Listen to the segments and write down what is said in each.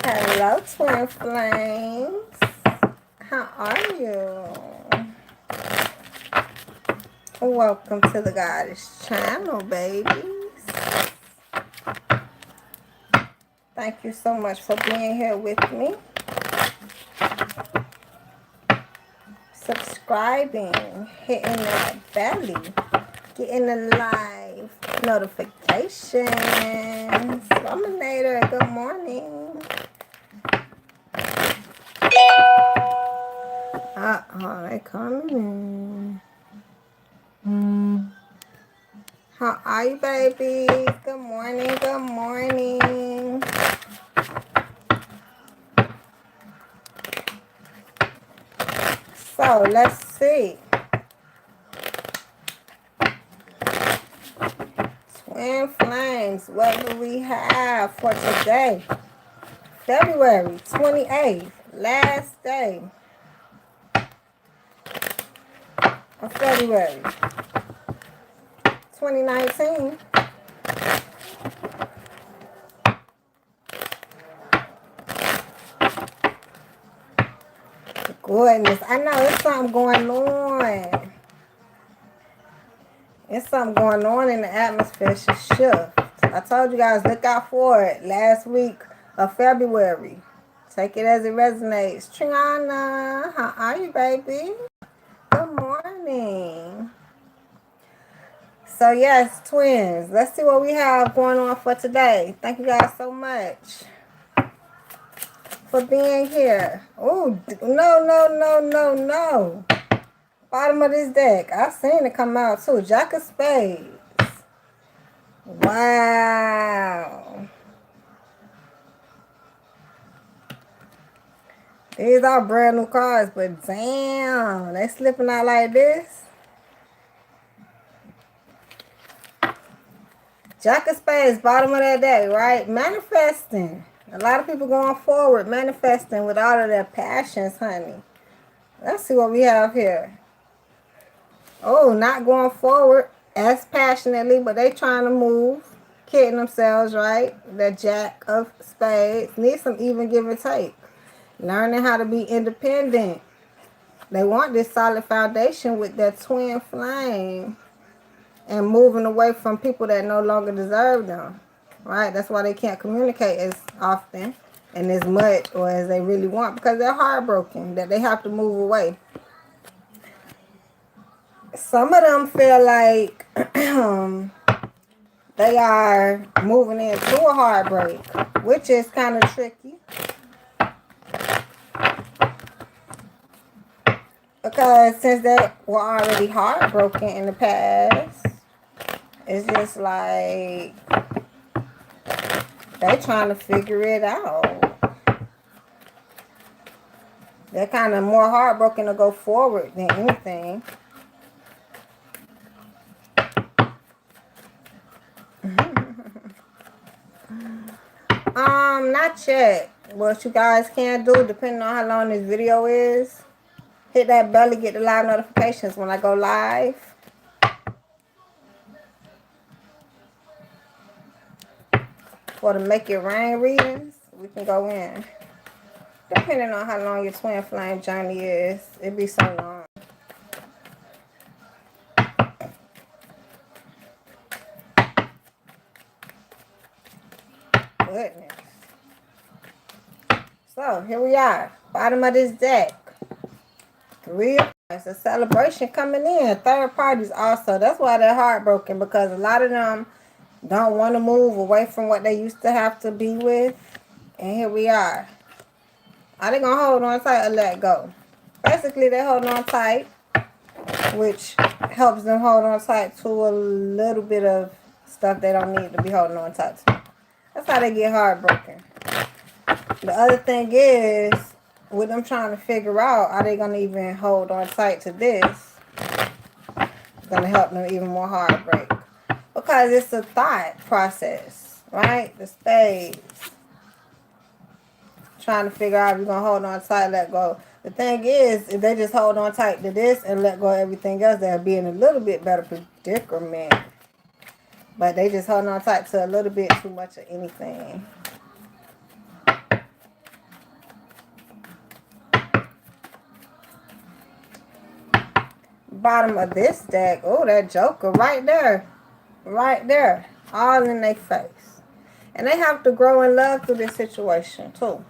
Hello, twin flames. How are you? Welcome to the Goddess channel, babies. Thank you so much for being here with me. Subscribing, hitting that belly, getting the live notifications. Dominator, good morning. They coming in. How are you, babies? Good morning, good morning. So, let's see. Twin flames, what do we have for today? February 28th, last day of February 2019. Goodness, I know there's something going on. There's something going on in the atmosphere. It's a shift. I told you guys, look out for it. Last week of February. Take it as it resonates. Triana, how are you, baby? Good morning. So, yes, twins. Let's see what we have going on for today. Thank you guys so much for being here. Oh, no. Bottom of this deck. I seen it come out, too. Jack of Spades. Wow. These are brand new cards, but damn, they slipping out like this. Jack of Spades, bottom of that deck, right? Manifesting. A lot of people going forward, manifesting with all of their passions, honey. Let's see what we have here. Oh, not going forward as passionately, but they trying to move. Kidding themselves, right? The Jack of Spades. Need some even give and take. Learning how to be independent. They want this solid foundation with their twin flame. And moving away from people that no longer deserve them. Right? That's why they can't communicate as often and as much or as they really want. Because they're heartbroken that they have to move away. Some of them feel like they are moving into a heartbreak, which is kind of tricky. Because since they were already heartbroken in the past, it's just like they trying to figure it out. They're kind of more heartbroken to go forward than anything. Not yet. What you guys can do, depending on how long this video is, hit that bell to get the live notifications when I go live. For the Make It Rain readings, we can go in. Depending on how long your twin flame journey is, it be so long. Goodness. So, here we are. Bottom of this deck. 3 of Cups. A celebration coming in. Third parties also. That's why they're heartbroken. Because a lot of them don't want to move away from what they used to have to be with. And here we are. Are they going to hold on tight or let go? Basically, they hold on tight. Which helps them hold on tight to a little bit of stuff they don't need to be holding on tight to. That's how they get heartbroken. The other thing is, with them trying to figure out, are they going to even hold on tight to this? It's going to help them even more heartbreak. Because it's a thought process, right? The spades. Trying to figure out if you're going to hold on tight, let go. The thing is, if they just hold on tight to this and let go of everything else, they'll be in a little bit better predicament. But they just hold on tight to a little bit too much of anything. bottom of this deck, oh, that Joker right there. Right there. All in their face. And they have to grow in love through this situation, too.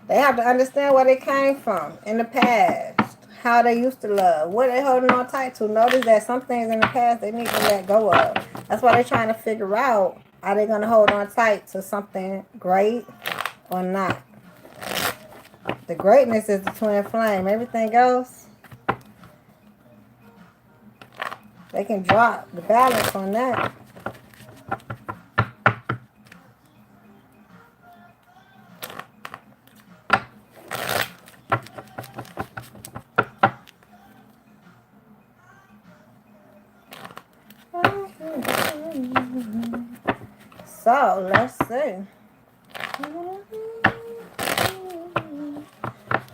They have to understand where they came from in the past. How they used to love. What they holding on tight to. Notice that some things in the past they need to let go of. That's why they're trying to figure out, are they going to hold on tight to something great or not? The greatness is the twin flame. Everything else, they can drop the balance on that. So, let's see.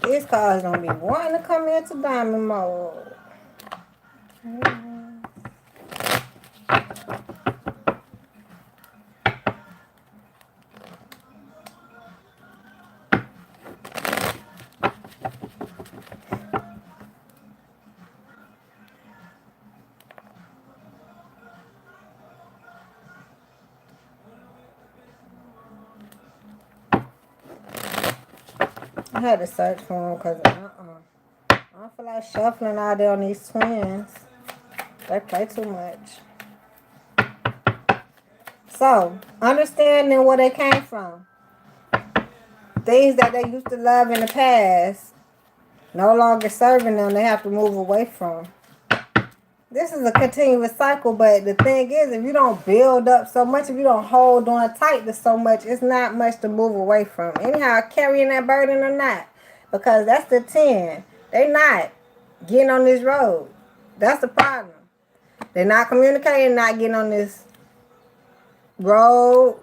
These cards don't be wanting to come into diamond mode. I had to search for them because I don't feel like shuffling out there on these twins. They play too much. So, understanding where they came from. Things that they used to love in the past, no longer serving them, they have to move away from. This is a continuous cycle, but the thing is, if you don't build up so much, if you don't hold on tight to so much, it's not much to move away from. Anyhow, carrying that burden or not, because that's the 10. They not getting on this road. That's the problem. They're not communicating, not getting on this road,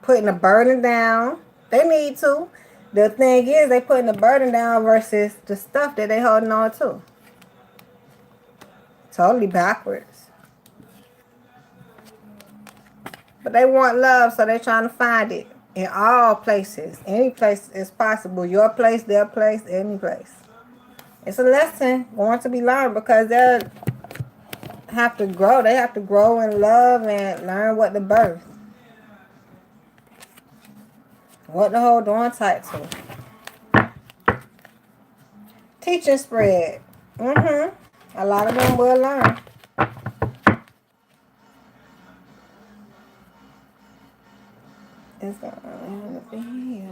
putting the burden down. They need to. The thing is, they putting the burden down versus the stuff that they holding on to. Totally backwards. But they want love, so they're trying to find it in all places. Any place is possible. Your place, their place, any place. It's a lesson going to be learned because they have to grow. They have to grow in love and learn what to birth. What to hold on tight to. Teaching spread. A lot of them will learn. It's gonna be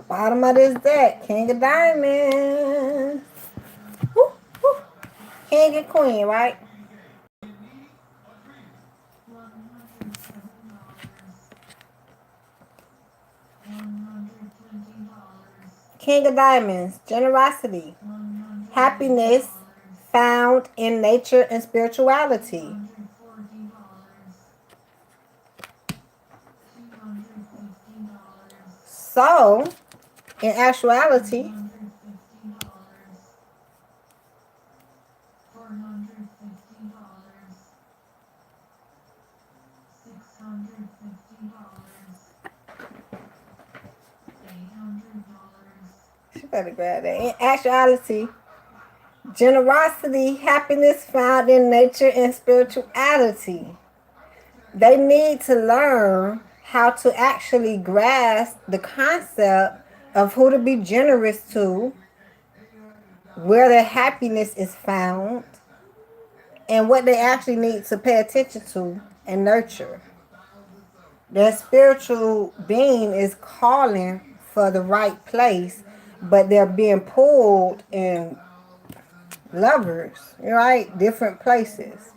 bottom of this deck, King of Diamonds. Woo, woo. King and Queen, right? King of Diamonds, generosity, happiness found in nature and spirituality. So, in actuality, she better grab that. In actuality, generosity, happiness found in nature and spirituality. They need to learn how to actually grasp the concept of who to be generous to, where their happiness is found, and what they actually need to pay attention to and nurture. Their spiritual being is calling for the right place, but they're being pulled in lovers, right? Different places.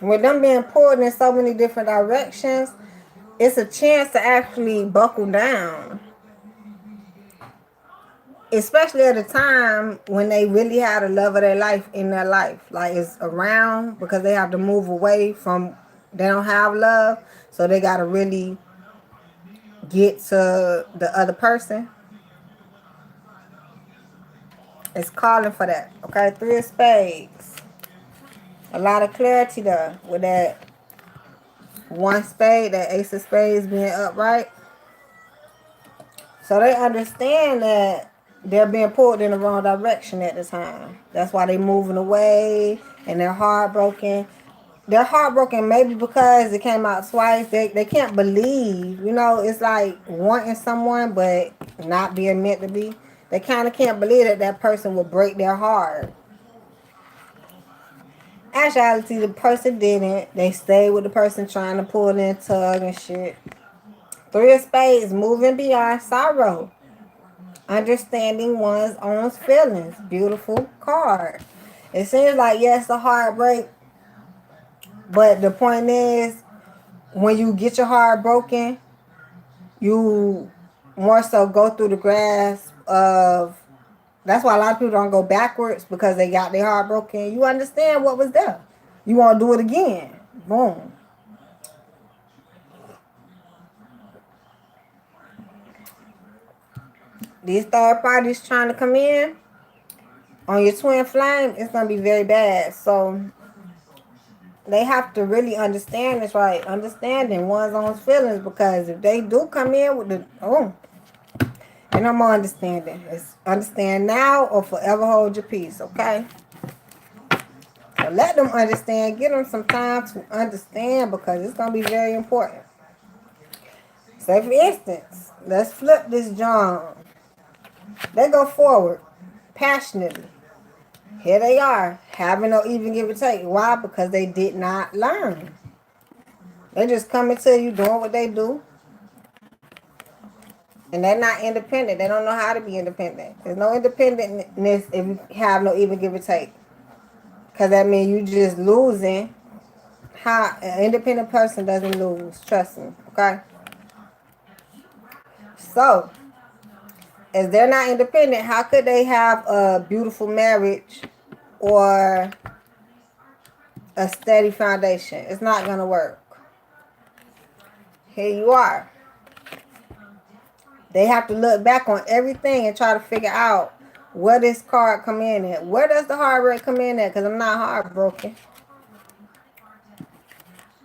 With them being pulled in so many different directions, it's a chance to actually buckle down. Especially at a time when they really had the love of their life in their life. Like it's around because they have to move away from, they don't have love. So they got to really get to the other person. It's calling for that. Okay, 3 of spades. A lot of clarity there with that 1 spade, that ace of spades being upright. So they understand that they're being pulled in the wrong direction at the time. That's why they're moving away and they're heartbroken. They're heartbroken maybe because it came out twice. They can't believe, it's like wanting someone but not being meant to be. They kind of can't believe that that person will break their heart. Actually, the person didn't. They stayed with the person trying to pull in, tug and shit. 3 of spades, moving beyond sorrow. Understanding one's own feelings. Beautiful card. It seems like, yes, a heartbreak. But the point is, when you get your heart broken, you more so go through the grasp of, that's why a lot of people don't go backwards, because they got their heart broken. You understand what was there. You want to do it again. Boom. These third parties trying to come in on your twin flame, it's going to be very bad. So they have to really understand this, right? Understanding one's own feelings, because if they do come in with the, and I'm more understanding. It's understand now or forever hold your peace, okay? So let them understand. Give them some time to understand, because it's going to be very important. Say, for instance, let's flip this John. They go forward passionately. Here they are, having no even give or take. Why? Because they did not learn. They just coming to you doing what they do. And they're not independent. They don't know how to be independent. There's no independentness if you have no even give or take. Because that means you just losing. How an independent person doesn't lose. Trust me. Okay? So, as they're not independent, how could they have a beautiful marriage or a steady foundation? It's not going to work. Here you are. They have to look back on everything and try to figure out where this card come in at. Where does the heartbreak come in at? Because I'm not heartbroken.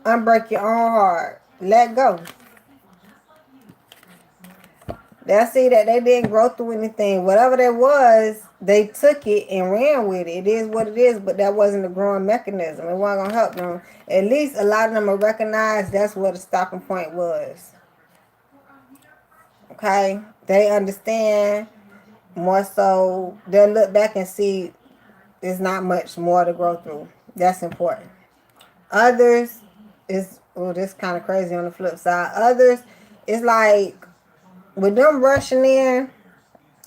Unbreak your own heart. Let go. They'll see that they didn't grow through anything. Whatever that was, they took it and ran with it. It is what it is, but that wasn't a growing mechanism. It wasn't going to help them. At least a lot of them will recognize that's what the stopping point was. Okay? They understand more so. They'll look back and see there's not much more to grow through. That's important. Others is, this kind of crazy on the flip side. Others, it's like, with them rushing in,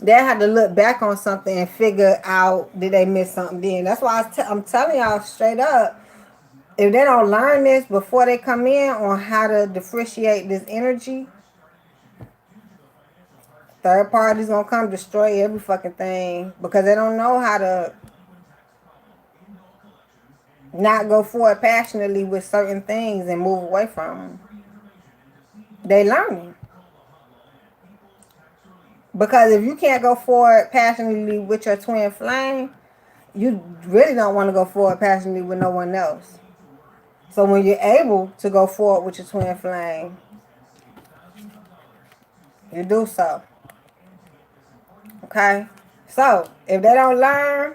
they had to look back on something and figure out, did they miss something then. That's why I'm telling y'all straight up, if they don't learn this before they come in on how to differentiate this energy, third party's gonna come destroy every fucking thing, because they don't know how to not go forward passionately with certain things and move away from them. They learning. Because if you can't go forward passionately with your twin flame, you really don't want to go forward passionately with no one else. So when you're able to go forward with your twin flame, you do so. Okay? So if they don't learn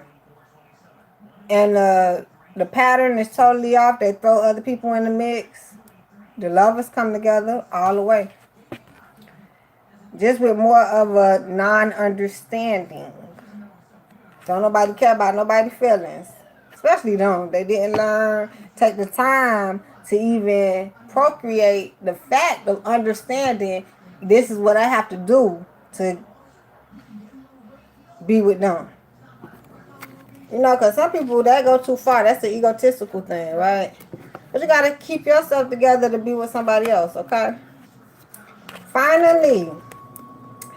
and the pattern is totally off, they throw other people in the mix, the lovers come together all the way. Just with more of a non-understanding. Don't nobody care about nobody's feelings. Especially them. They didn't learn, take the time to even procreate the fact of understanding this is what I have to do to be with them. Because some people, that go too far. That's the egotistical thing, right? But you gotta keep yourself together to be with somebody else, okay? Finally,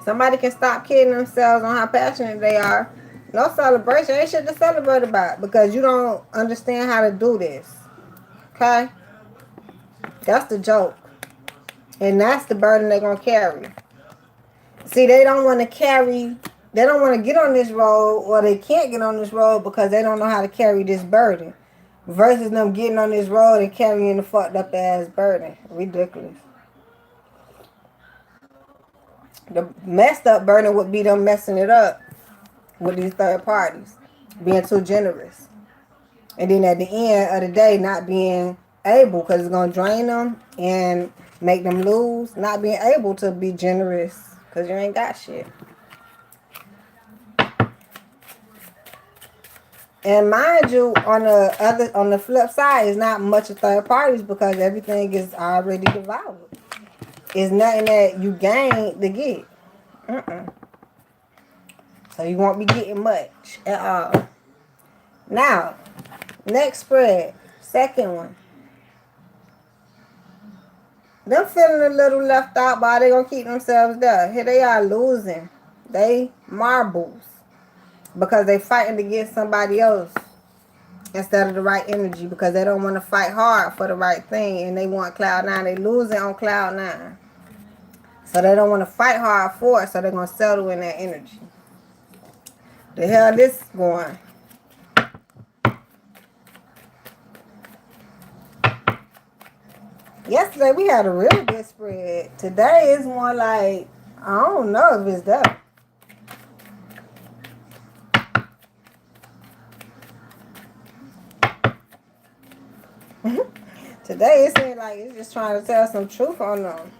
somebody can stop kidding themselves on how passionate they are. No celebration. Ain't shit to celebrate about because you don't understand how to do this. Okay? That's the joke. And that's the burden they're going to carry. See, they don't want to carry, they don't want to get on this road, or they can't get on this road because they don't know how to carry this burden. Versus them getting on this road and carrying the fucked up ass burden. Ridiculous. The messed up burden would be them messing it up with these third parties. Being too generous. And then at the end of the day, not being able, because it's going to drain them and make them lose. Not being able to be generous because you ain't got shit. And mind you, on the flip side, it's not much of third parties because everything is already devoured. It's nothing that you gain to get. So you won't be getting much at all. Now, next spread, second one. Them feeling a little left out, but they gonna keep themselves there. Here they are losing. They marbles because they fighting to get somebody else instead of the right energy because they don't want to fight hard for the right thing and they want cloud nine. They losing on cloud nine, so they don't want to fight hard for it. So they're gonna settle in that energy. The hell this going? Yesterday we had a real good spread. Today is more like, I don't know if it's that. Today it seems like it's just trying to tell some truth on them.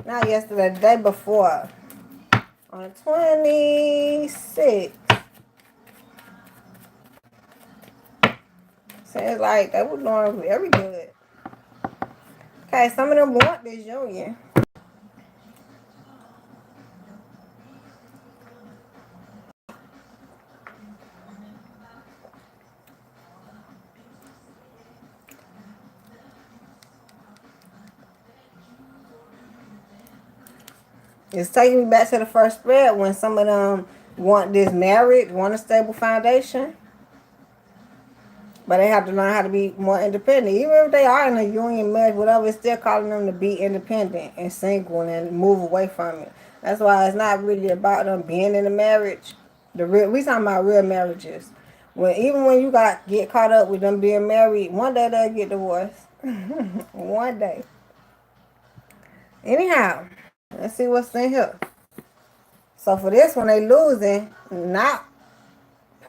Not yesterday, the day before. On the 26th. Seems like they were doing very good. Okay, some of them want this union. It's taking me back to the first spread when some of them want this marriage, want a stable foundation. But they have to learn how to be more independent. Even if they are in a union marriage, whatever, it's still calling them to be independent and single and move away from it. That's why it's not really about them being in a marriage. We talking about real marriages. Even when you get caught up with them being married, one day they'll get divorced. One day. Anyhow, let's see what's in here. So for this one, they losing, not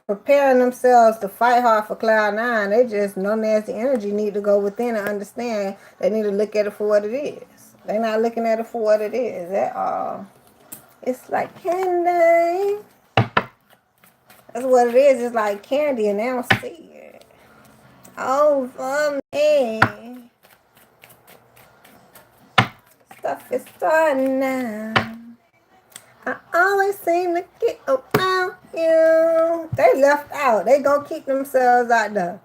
preparing themselves to fight hard for cloud nine. They just know nasty energy need to go within and understand they need to look at it for what it is. They're not looking at it for what it is at all. It's like candy. That's what it is. It's like candy and they don't see it. Oh, for me. Stuff is starting now. I always seem to get around you. They left out. They gonna keep themselves out there.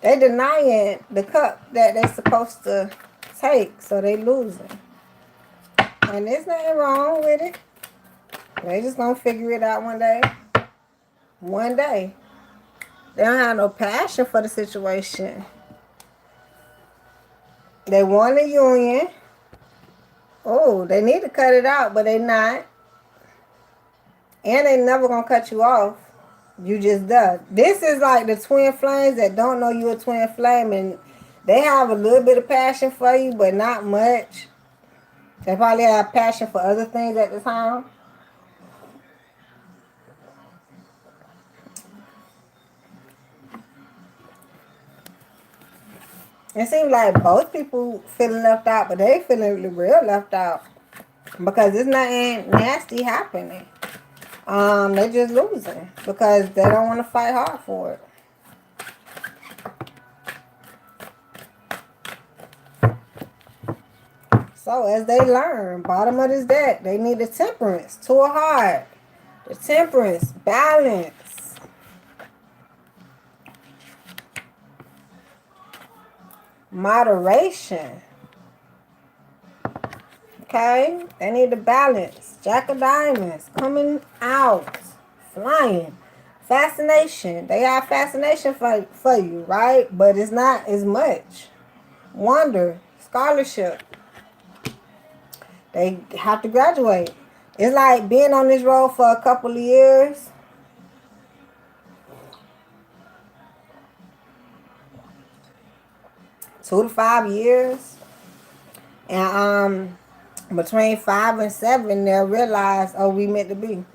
They denying the cup that they supposed to take, so they losing. And there's nothing wrong with it. They just gonna figure it out one day. One day. They don't have no passion for the situation. They want a union. Oh, they need to cut it out, but they not. And they never gonna cut you off. You just done. This is like the twin flames that don't know you a twin flame, and they have a little bit of passion for you, but not much. They probably have passion for other things at the time. It seems like both people feeling left out, but they feeling real left out because there's nothing nasty happening. They just losing because they don't want to fight hard for it. So as they learn, bottom of this deck, they need the temperance to a heart. The temperance, Balance. Moderation. Okay? They need to balance. Jack of Diamonds coming out. Flying. Fascination. They have fascination for you, right? But it's not as much. Wonder. Scholarship. They have to graduate. It's like being on this road for a couple of years. Two to 5 years. And between 5 and 7, they'll realize, oh, we meant to be.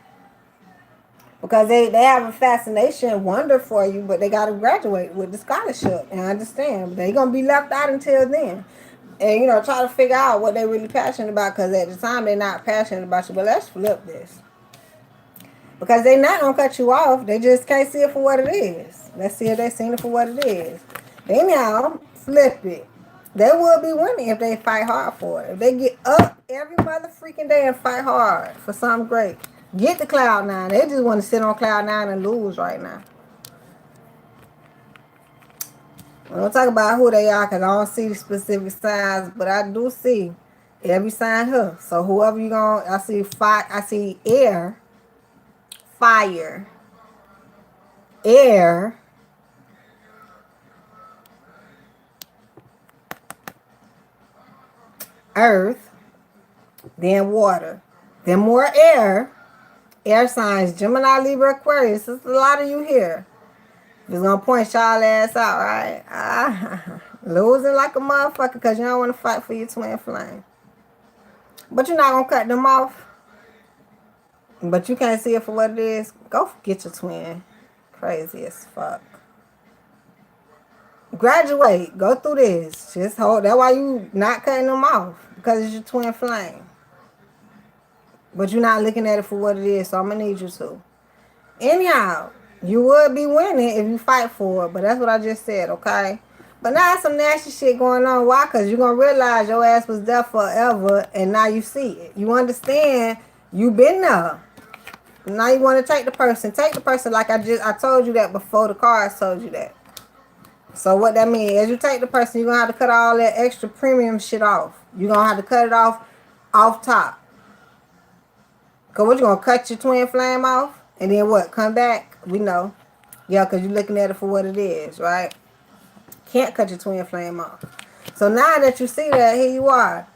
Because they have a fascination, wonder for you, but they got to graduate with the scholarship. And I understand. They're going to be left out until then. And, try to figure out what they're really passionate about. Because at the time, they're not passionate about you. But let's flip this. Because they're not going to cut you off. They just can't see it for what it is. Let's see if they've seen it for what it is. They now flip it. They will be winning if they fight hard for it. If they get up every mother freaking day and fight hard for something great. Get to cloud 9. They just want to sit on cloud 9 and lose right now. I don't talk about who they are because I don't see the specific signs, but I do see every sign here. So whoever you going, I see fire, I see air, fire, air, earth, then water, then more air signs, Gemini, Libra, Aquarius. There's a lot of you here. Just gonna point y'all ass out, right? Losing like a motherfucker because you don't want to fight for your twin flame. But you're not gonna cut them off. But you can't see it for what it is. Go get your twin. Crazy as fuck. Graduate. Go through this. Just hold. That's why you not cutting them off. Because it's your twin flame. But you're not looking at it for what it is. So I'm going to need you to. Anyhow, you would be winning if you fight for it. But that's what I just said, okay? But now some nasty shit going on. Why? Because you're going to realize your ass was there forever. And now you see it. You understand. You been there. Now you want to take the person. Take the person like I told you that before the cards told you that. So what that means, as you take the person, you're going to have to cut all that extra premium shit off. You're going to have to cut it off top. Because what, you going to cut your twin flame off? And then what, come back? We know. Yeah, because you're looking at it for what it is, right? Can't cut your twin flame off. So now that you see that, here you are.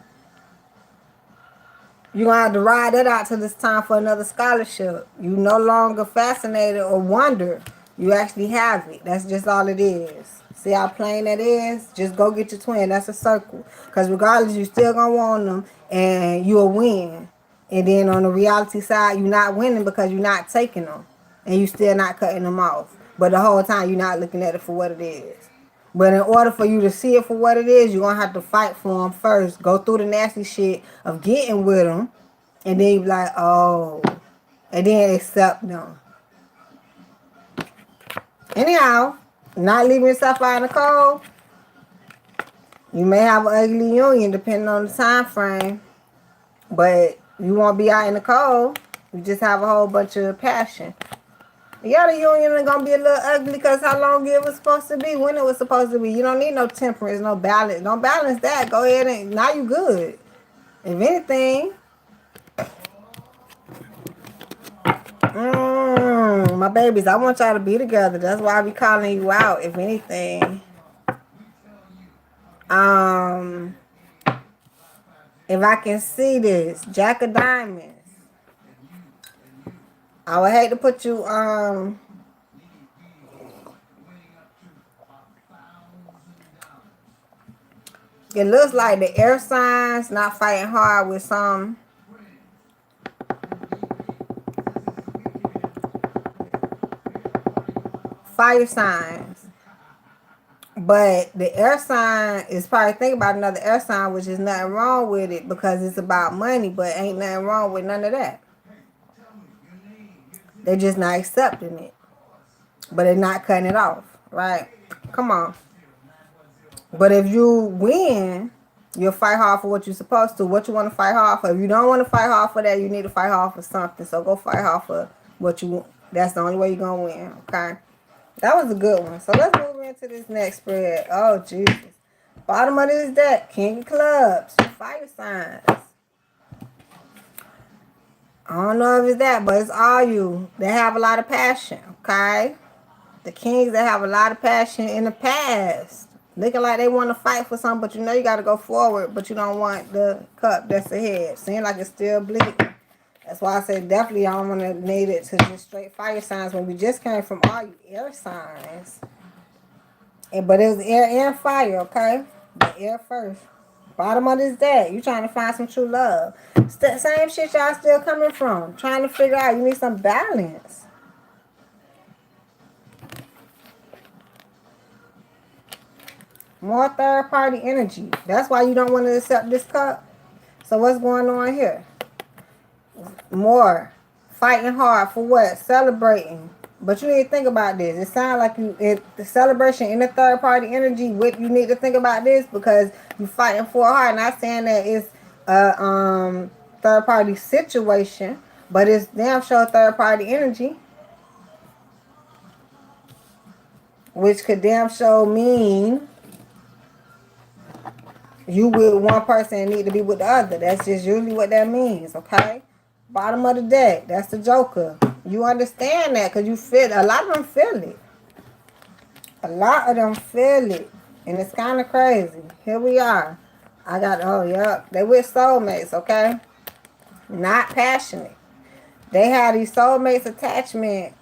You're going to have to ride that out till it's time for another scholarship. You no longer fascinated or wonder. You actually have it. That's just all it is. See how plain that is? Just go get your twin. That's a circle. Because regardless, you still going to want them. And you'll win. And then on the reality side, you're not winning because you're not taking them. And you're still not cutting them off. But the whole time, you're not looking at it for what it is. But in order for you to see it for what it is, you're going to have to fight for them first. Go through the nasty shit of getting with them. And then you be like, oh. And then accept them. Anyhow, not leaving yourself out in the cold. You may have an ugly union depending on the time frame. But you won't be out in the cold. You just have a whole bunch of passion. Yeah, the union is going to be a little ugly because how long it was supposed to be, when it was supposed to be. You don't need no temperance, no balance. Don't balance that. Go ahead and now you good. If anything, my babies, I want y'all to be together. That's why I be calling you out. If anything, if I can see this, Jack of Diamonds. I would hate to put you, it looks like the air signs not fighting hard with some fire signs. But the air sign is probably thinking about another air sign, which is nothing wrong with it because it's about money, but ain't nothing wrong with none of that. They're just not accepting it. But they're not cutting it off, right? Come on. But if you win, you'll fight hard for what you're supposed to. What you want to fight hard for. If you don't want to fight hard for that, you need to fight hard for something. So go fight hard for what you want. That's the only way you're going to win, okay? That was a good one. So let's move into this next spread. Oh, Jesus. Bottom of this deck, King of Clubs, fire signs. I don't know if it's that, but it's all you. They have a lot of passion, okay? The kings that have a lot of passion in the past. Looking like they want to fight for something, but you know you got to go forward, but you don't want the cup that's ahead. Seems like it's still bleeding. That's why I say definitely I don't want to need it to just straight fire signs when we just came from all you air signs. But it was air and fire, okay? The air first. Bottom of this deck, you trying to find some true love. Same shit y'all still coming from. Trying to figure out you need some balance. More third party energy. That's why you don't want to accept this cup. So what's going on here? More. Fighting hard for what? Celebrating. But you need to think about this. It sounds like the celebration in the third party energy. What you need to think about this because you fighting for hard. Not saying that it's a third party situation, but it's damn sure third party energy, which could damn sure mean you with one person and need to be with the other. That's just usually what that means, okay? Bottom of the deck, that's the Joker. You understand that because you feel a lot of them feel it. A lot of them feel it. And it's kind of crazy. Here we are. They with soulmates, okay? Not passionate. They have these soulmates attachment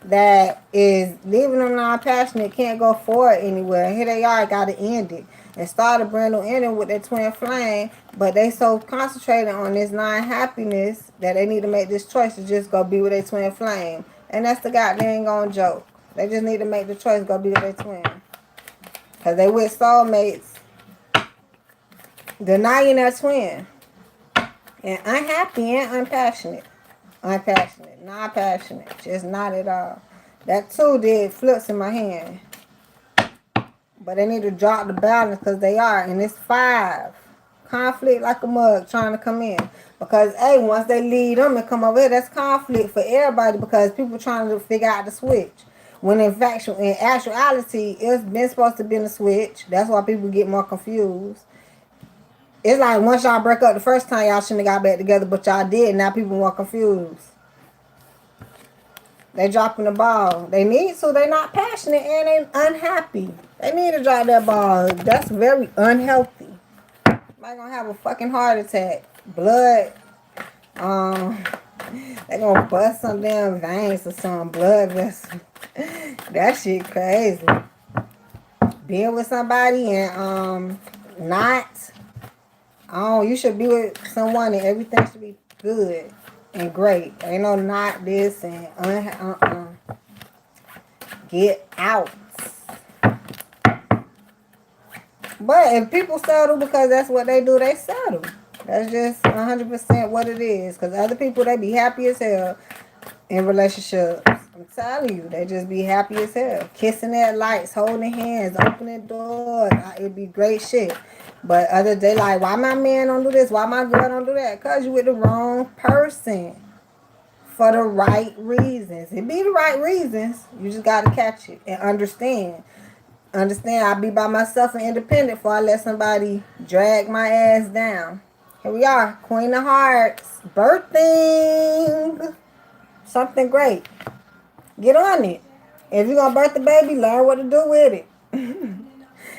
that is leaving them non-passionate, can't go forward anywhere. Here they are, got to end it. And start a brand new ending with their twin flame, but they so concentrated on this non-happiness that they need to make this choice to just go be with their twin flame. And that's the goddamn gonna joke. They just need to make the choice, go be with their twin. Because they with soulmates, denying their twin. And unhappy and unpassionate. Unpassionate, not passionate, just not at all. That too did flips in my hand. But they need to drop the balance because they are. And it's 5. Conflict like a mug trying to come in. Because, hey, once they leave them and come over here, that's conflict for everybody because people trying to figure out the switch. When in actuality, it's been supposed to be a switch. That's why people get more confused. It's like once y'all break up the first time, y'all shouldn't have got back together, but y'all did. Now people more confused. They dropping the ball. They need to. They not passionate and they unhappy. They need to drop that ball. That's very unhealthy. Might gonna have a fucking heart attack. Blood. They gonna bust some damn veins or some blood vessel. That shit crazy. Being with somebody and not. You should be with someone and everything should be good and great. Ain't no not this and get out. But if people settle because that's what they do, they settle. That's just 100% what it is. Because other people, they be happy as hell in relationships. I'm telling you, they just be happy as hell. Kissing at lights, holding hands, opening doors. It'd be great shit. But other day, like, why my man don't do this? Why my girl don't do that? Because you with the wrong person. For the right reasons. It be the right reasons. You just got to catch it and understand. I'll be by myself and independent before I let somebody drag my ass down. Here we are. Queen of Hearts. Birthing. Something great. Get on it. If you're going to birth the baby, learn what to do with it.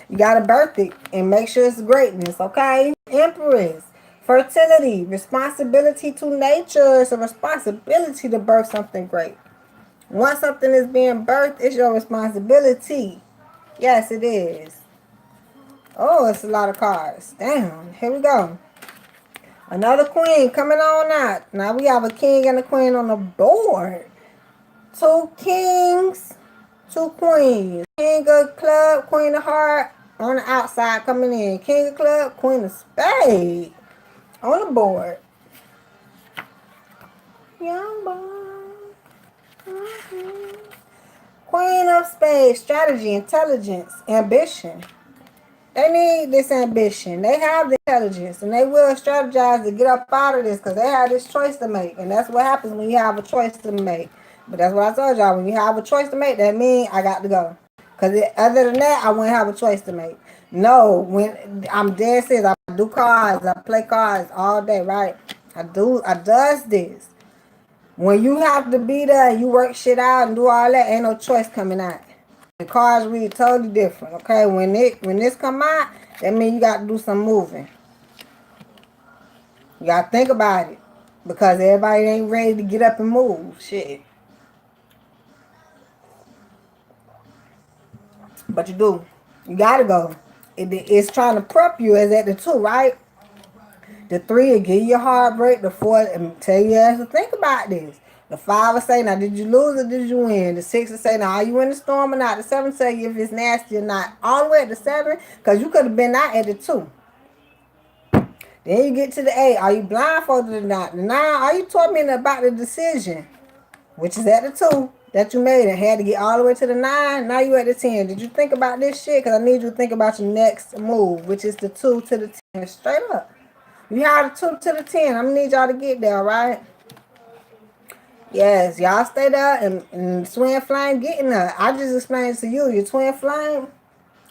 You got to birth it and make sure it's greatness, okay? Empress. Fertility. Responsibility to nature. It's a responsibility to birth something great. Once something is being birthed, it's your responsibility. Yes, it is. Oh, it's a lot of cards. Damn. Here we go. Another queen coming on out. Now we have a king and a queen on the board. 2 kings, 2 queens. King of club, queen of heart on the outside coming in. King of club, queen of spade on the board. Young boy. Queen of spades, strategy, intelligence, ambition. They need this ambition. They have the intelligence, and they will strategize to get up out of this because they have this choice to make. And that's what happens when you have a choice to make. But that's what I told y'all. When you have a choice to make, that means I got to go. Because other than that, I wouldn't have a choice to make. No, when I'm dead serious, I do cards. I play cards all day, right? I does this. When you have to be there and you work shit out and do all that, ain't no choice coming out. The cards read totally different, okay? When this come out, that means you got to do some moving. You got to think about it. Because everybody ain't ready to get up and move. Shit. But you do. You got to go. It's trying to prep you as at the 2, right? The 3 will give you a heartbreak. The 4 and tell you to think about this. The 5 will say, now, did you lose or did you win? The 6 will say, now, are you in the storm or not? The 7 will say if it's nasty or not. All the way at the 7, because you could have been out at the 2. Then you get to the 8. Are you blindfolded or not? The 9, are you tormented about the decision? Which is at the 2 that you made and had to get all the way to the 9. Now you at the 10. Did you think about this shit? Because I need you to think about your next move, which is the 2 to the 10. Straight up. You have the 2 to the 10. I'm going to need y'all to get there, all right? Yes, y'all stay there and twin flame getting there. I just explained to you, your twin flame,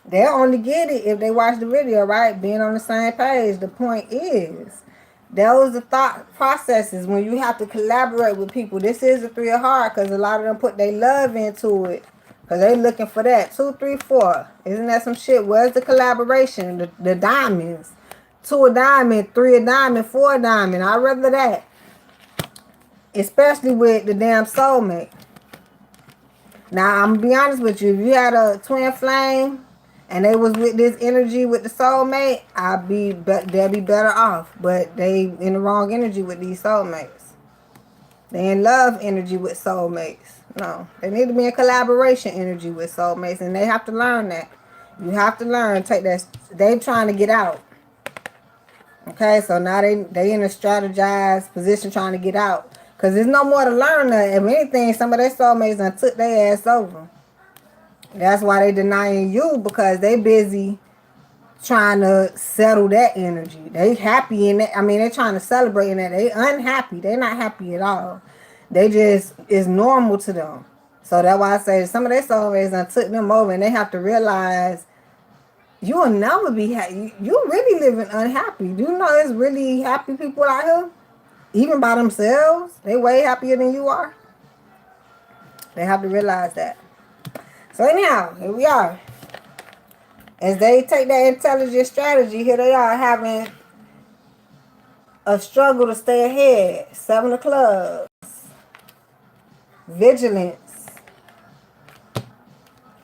they'll only get it if they watch the video, right? Being on the same page. The point is, those are thought processes when you have to collaborate with people. This is a 3 of heart because a lot of them put their love into it because they looking for that. 2, 3, 4. Isn't that some shit? Where's the collaboration? The diamonds. 2 of diamond, 3 of diamond, 4 of diamond. I'd rather that. Especially with the damn soulmate. Now, I'm going to be honest with you. If you had a twin flame and they was with this energy with the soulmate, they'll be better off. But they in the wrong energy with these soulmates. They in love energy with soulmates. No, they need to be in collaboration energy with soulmates. And they have to learn that. You have to learn. Take that. They trying to get out. Okay, so now they in a strategized position trying to get out. Because there's no more to learn. If anything, some of their soulmates done took their ass over. That's why they denying you, because they busy trying to settle that energy. They happy in that. I mean, they trying to celebrate in that. They unhappy. They not happy at all. They just, it's normal to them. So that's why I say some of their soulmates done took them over, and they have to realize you will never be happy. You really living unhappy. Do you know there's really happy people out here? Even by themselves, they way happier than you are. They have to realize that. So anyhow, here we are. As they take that intelligent strategy, here they are having a struggle to stay ahead. 7 of clubs. Vigilance.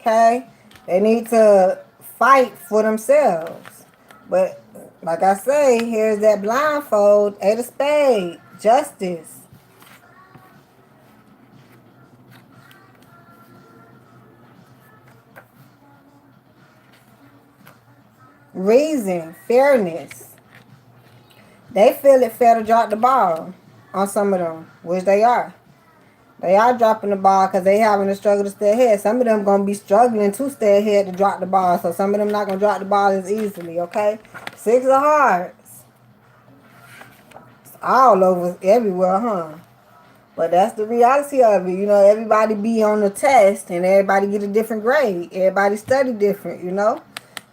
Okay? They need to fight for themselves. But like I say, here's that blindfold. 8 of spades. Justice. Reason. Fairness. They feel it fair to drop the ball on some of them, which they are. They are dropping the ball because they having a struggle to stay ahead. Some of them going to be struggling to stay ahead to drop the ball. So some of them not going to drop the ball as easily, okay? 6 of hearts. It's all over, everywhere, huh? But that's the reality of it. You know, everybody be on the test and everybody get a different grade. Everybody study different, you know?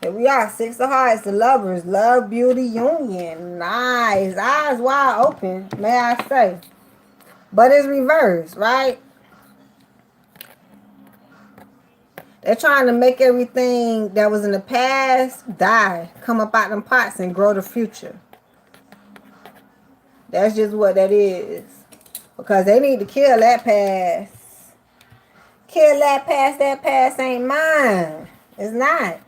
Here we are, 6 of hearts, the lovers. Love, beauty, union. Nice. Eyes wide open, may I say. But it's reversed, right? They're trying to make everything that was in the past die. Come up out them pots and grow the future. That's just what that is. Because they need to kill that past. Kill that past. That past ain't mine. It's not.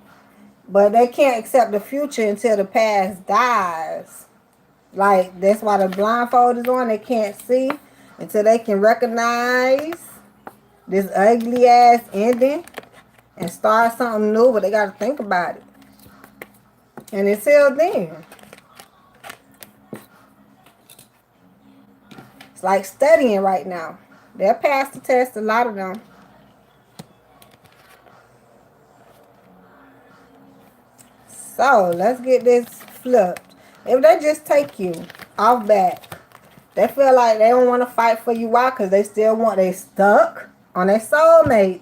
But they can't accept the future until the past dies. Like, that's why the blindfold is on. They can't see until they can recognize this ugly ass ending and start something new. But they got to think about it. And until then, it's like studying right now. They'll pass the test, a lot of them. So let's get this flipped. If they just take you off back, they feel like they don't want to fight for you. Why? Because they still want, they stuck on their soulmates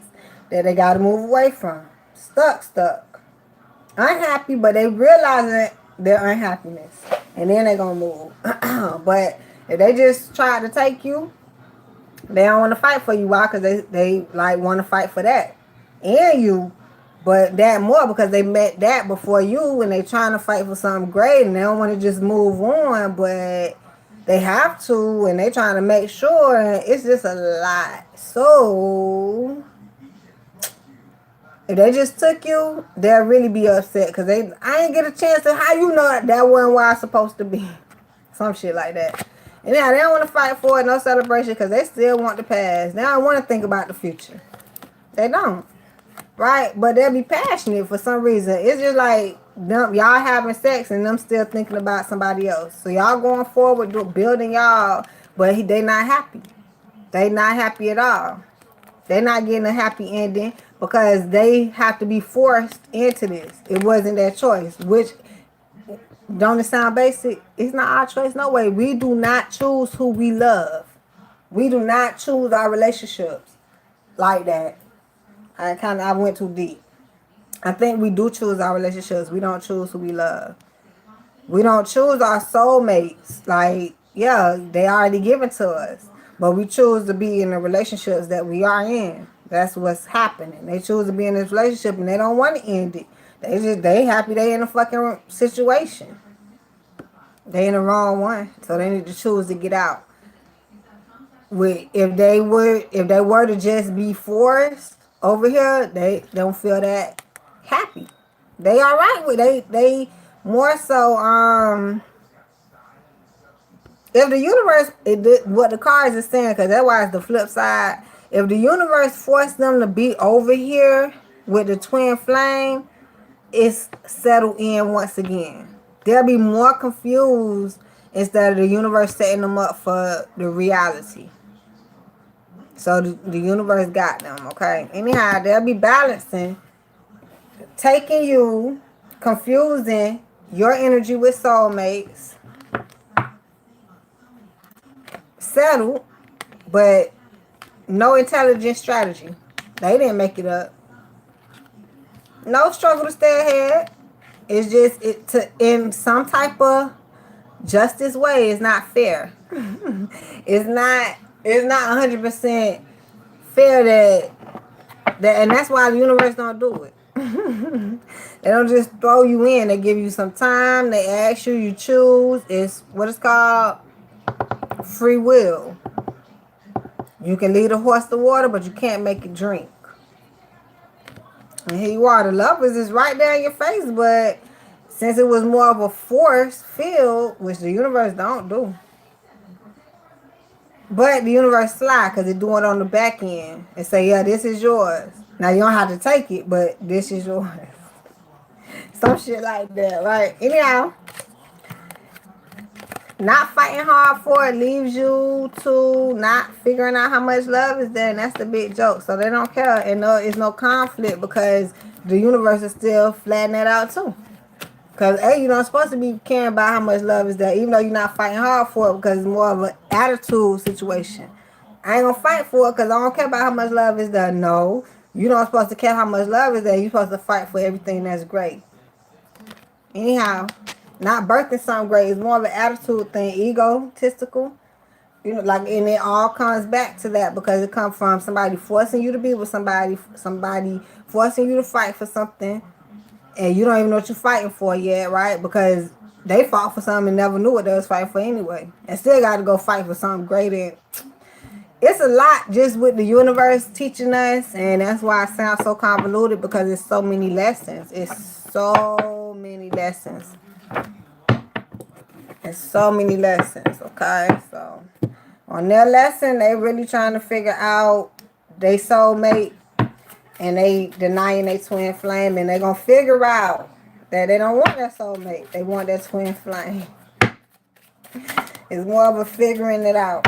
that they got to move away from. Stuck. Unhappy, but they realizing their unhappiness. And then they going to move. But if they just try to take you, they don't want to fight for you. Why? Because they like want to fight for that. And you. But that more because they met that before you and they trying to fight for something great and they don't want to just move on, but they have to and they trying to make sure, and it's just a lot. So if they just took you, they'll really be upset because I ain't get a chance to, how you know that wasn't where I supposed to be. Some shit like that. And now they don't want to fight for it, no celebration, because they still want the past. They don't want to think about the future. They don't. Right? But they'll be passionate for some reason. It's just like them, y'all having sex and them still thinking about somebody else. So y'all going forward building y'all, but they not happy. They not happy at all. They not getting a happy ending because they have to be forced into this. It wasn't their choice. Which, don't it sound basic? It's not our choice. No way. We do not choose who we love. We do not choose our relationships like that. I went too deep. I think we do choose our relationships. We don't choose who we love. We don't choose our soulmates. Like, yeah, they already given to us. But we choose to be in the relationships that we are in. That's what's happening. They choose to be in this relationship and they don't want to end it. They happy they in a fucking situation. They in the wrong one. So they need to choose to get out. If they were to just be forced over here, they don't feel that happy. They all right with they more so if the universe what the cards is saying, because that's why it's the flip side. If the universe forced them to be over here with the twin flame, it's settled in once again. They'll be more confused instead of the universe setting them up for the reality. So the universe got them, okay? Anyhow, they'll be balancing, taking you, confusing your energy with soulmates, settled, but no intelligent strategy. They didn't make it up. No struggle to stay ahead. It's just in some type of justice way. It's not fair. It's not 100% fair that, and that's why the universe don't do it. They don't just throw you in. They give you some time. They ask you, you choose. It's what it's called free will. You can lead a horse to water, but you can't make it drink. And here you are. The lovers is right there in your face, but since it was more of a force field, which the universe don't do. But the universe slide because it doing it on the back end and say, yeah, this is yours. Now you don't have to take it, but this is yours. Some shit like that, right? Anyhow, not fighting hard for it leaves you to not figuring out how much love is there, and that's the big joke. So they don't care, and it's no conflict because the universe is still flattening that out too. Because you're not supposed to be caring about how much love is there, even though you're not fighting hard for it because it's more of an attitude situation. I ain't gonna fight for it because I don't care about how much love is there. No, you're not supposed to care how much love is there. You're supposed to fight for everything that's great. Anyhow, not birthing something great is more of an attitude thing, egotistical. Like, and it all comes back to that because it comes from somebody forcing you to be with somebody forcing you to fight for something, and you don't even know what you're fighting for yet, right? Because they fought for something and never knew what they was fighting for anyway, and still got to go fight for something greater. It's a lot just with the universe teaching us, and that's why it sounds so convoluted because it's so many lessons. It's so many lessons. It's so many lessons, okay? So on their lesson, they really trying to figure out their soulmate, and they denying their twin flame, and they gonna figure out that they don't want their soulmate. They want their twin flame. It's more of a figuring it out.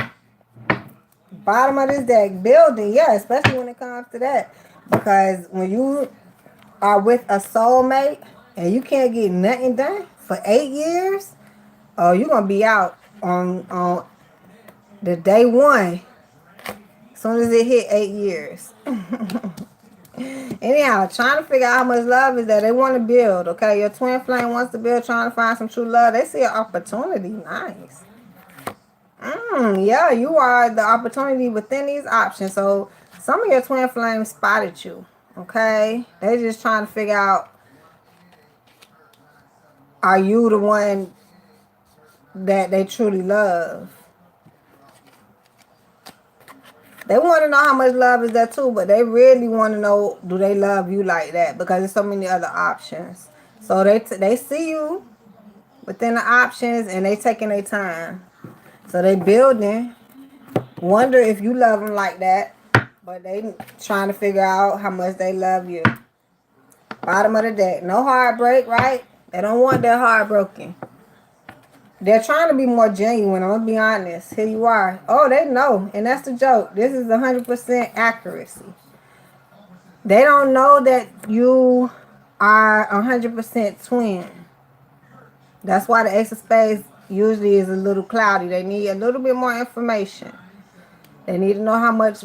Bottom of this deck, building, yeah, especially when it comes to that. Because when you are with a soulmate, and you can't get nothing done for 8 years, oh, you're going to be out on the day one as soon as it hit 8 years. Anyhow, trying to figure out how much love is that they want to build, okay? Your twin flame wants to build, trying to find some true love. They see an opportunity. Nice. Yeah, you are the opportunity within these options. So some of your twin flames spotted you, okay? They're just trying to figure out, are you the one that they truly love? They want to know how much love is there too, but they really want to know, do they love you like that? Because there's so many other options. So they see you within the options, and they taking their time. So they building. Wonder if you love them like that, but they trying to figure out how much they love you. Bottom of the deck. No heartbreak, right? They don't want their heart broken. They're trying to be more genuine. I'm going to be honest. Here you are. Oh, they know. And that's the joke. This is 100% accuracy. They don't know that you are 100% twin. That's why the Ace of Spades usually is a little cloudy. They need a little bit more information. They need to know how much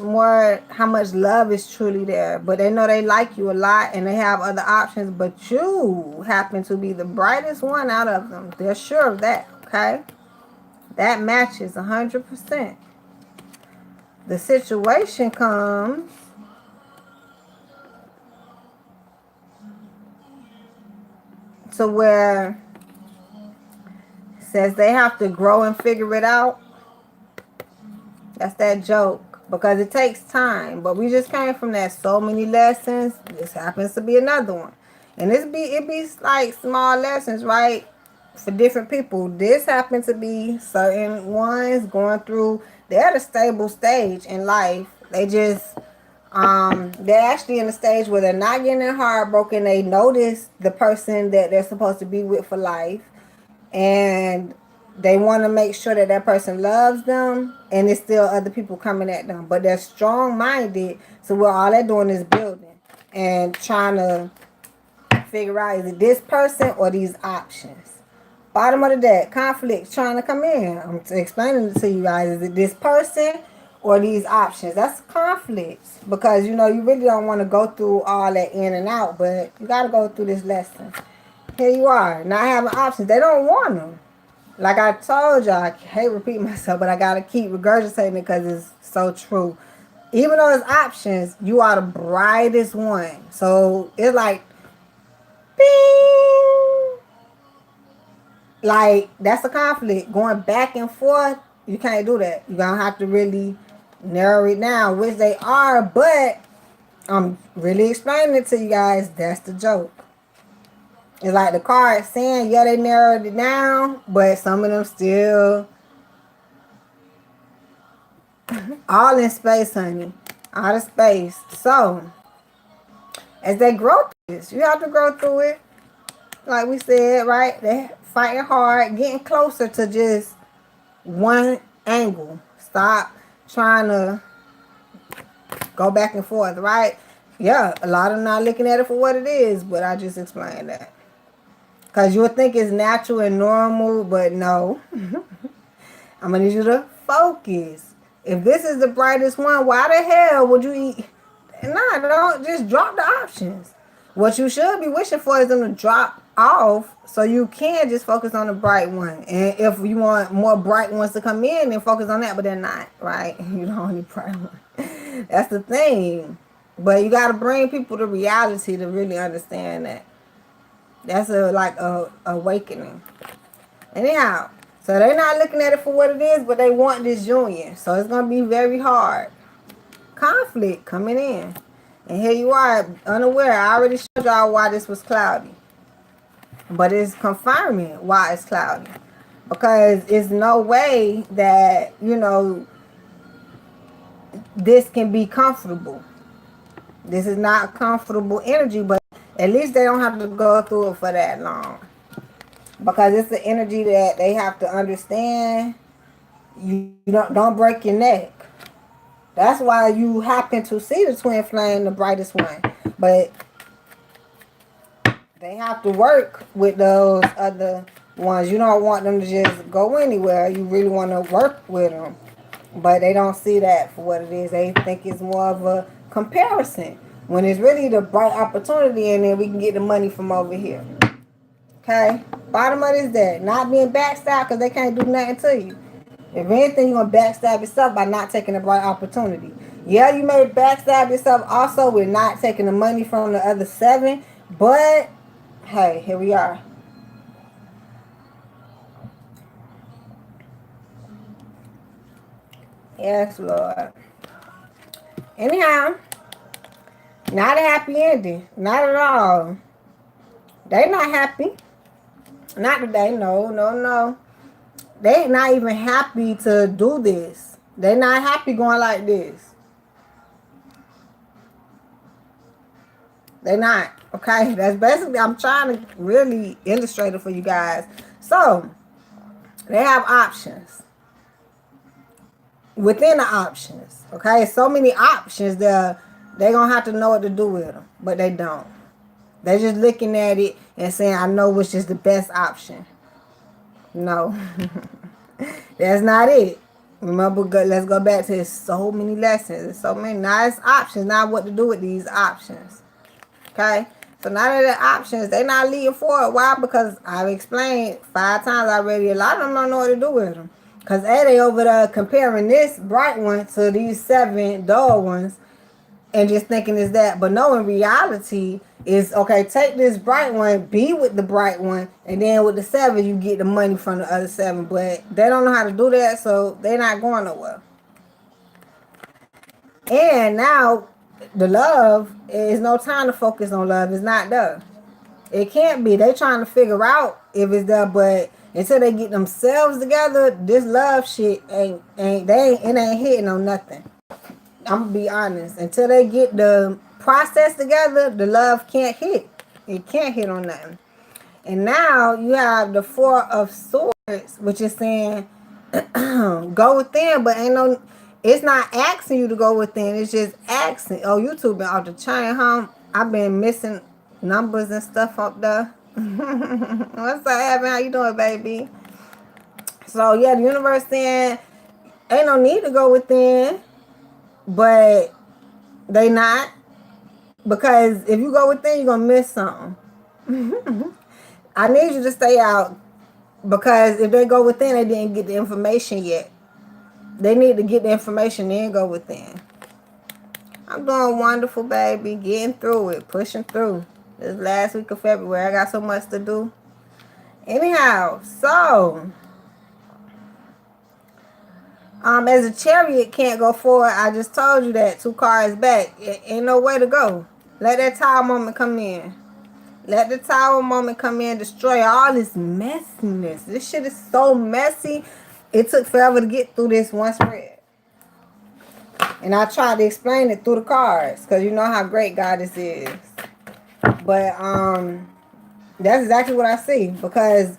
love is truly there. But they know they like you a lot, and they have other options. But you happen to be the brightest one out of them. They're sure of that, okay? That matches 100%. The situation comes to where it says they have to grow and figure it out. That's that joke, because it takes time. But we just came from that so many lessons. This happens to be another one. And it be like small lessons, right? For different people. This happens to be certain ones going through, they're at a stable stage in life. They just they're actually in a stage where they're not getting their heart broken. They notice the person that they're supposed to be with for life, and they want to make sure that that person loves them, and it's still other people coming at them. But they're strong-minded, so where all they're doing is building and trying to figure out, is it this person or these options? Bottom of the deck, conflict trying to come in. I'm explaining it to you guys. Is it this person or these options? That's conflict, because, you know, you really don't want to go through all that in and out, but you got to go through this lesson. Here you are, not having options. They don't want them. Like I told y'all, I hate repeating myself, but I got to keep regurgitating it because it's so true. Even though it's options, you are the brightest one. So it's like, bing. Like, that's a conflict. Going back and forth, you can't do that. You're going to have to really narrow it down, which they are, but I'm really explaining it to you guys. That's the joke. It's like the card saying, yeah, they narrowed it down, but some of them still all in space, honey. Out of space. So, as they grow through this, you have to grow through it. Like we said, right? They're fighting hard, getting closer to just one angle. Stop trying to go back and forth, right? Yeah, a lot of them not looking at it for what it is, but I just explained that. Because you would think it's natural and normal, but no. I'm going to need you to focus. If this is the brightest one, why the hell would you eat? Nah, don't just drop the options. What you should be wishing for is them to drop off so you can just focus on the bright one. And if you want more bright ones to come in, then focus on that, but they're not, right? You don't need bright one. That's the thing. But you got to bring people to reality to really understand that. That's a awakening. Anyhow, so they're not looking at it for what it is, but they want this union. So it's going to be very hard. Conflict coming in. And here you are, unaware. I already showed y'all why this was cloudy. But it's confirming why it's cloudy. Because it's no way that, you know, this can be comfortable. This is not comfortable energy, but at least they don't have to go through it for that long. Because it's the energy that they have to understand. You don't break your neck. That's why you happen to see the twin flame, the brightest one. But They have to work with those other ones. You don't want them to just go anywhere. You really want to work with them. But they don't see that for what it is. They think it's more of a comparison. When it's really the bright opportunity, and then we can get the money from over here. Okay? Bottom of this deck. Not being backstabbed because they can't do nothing to you. If anything, you're going to backstab yourself by not taking the bright opportunity. Yeah, you may backstab yourself also with not taking the money from the other 7. But, hey, here we are. Yes, Lord. Anyhow, not a happy ending. Not at all. They not happy. Not today. No. They not even happy to do this. They not happy going like this. They not. Okay? That's basically, I'm trying to really illustrate it for you guys. So, they have options. Within the options. Okay? So many options they're going to have to know what to do with them. But they don't. They're just looking at it and saying, I know which is the best option. No. That's not it. Remember, let's go back to so many lessons. So many nice options. Now what to do with these options. Okay? So now that the options, they're not leading forward. Why? Because I've explained 5 times already. A lot of them don't know what to do with them. Because they over there comparing this bright one to these 7 dull ones. And just thinking is that. But no, in reality, is okay, take this bright one, be with the bright one, and then with the 7, you get the money from the other 7. But they don't know how to do that, so they're not going nowhere. And now, the love, is no time to focus on love. It's not there. It can't be. They trying to figure out if it's there, but until they get themselves together, this love shit it ain't hitting on nothing. I'm gonna be honest. Until they get the process together, the love can't hit. It can't hit on nothing. And now you have the 4 of Swords, which is saying go within, but ain't no. It's not asking you to go within. It's just asking. Oh, YouTube been off the chain, huh? I've been missing numbers and stuff up there. What's up, Evan? How you doing, baby? So yeah, the universe saying ain't no need to go within. But they not. Because if you go within, you're going to miss something. I need you to stay out. Because if they go within, they didn't get the information yet. They need to get the information, then go within. I'm doing wonderful, baby. Getting through it. Pushing through. This last week of February. I got so much to do. Anyhow, so... as a Chariot can't go forward, I just told you that 2 cards back. Ain't no way to go. Let that Tower moment come in. Let the Tower moment come in, destroy all this messiness. This shit is so messy. It took forever to get through this one spread. And I tried to explain it through the cards, because you know how great Goddess is. But that's exactly what I see, because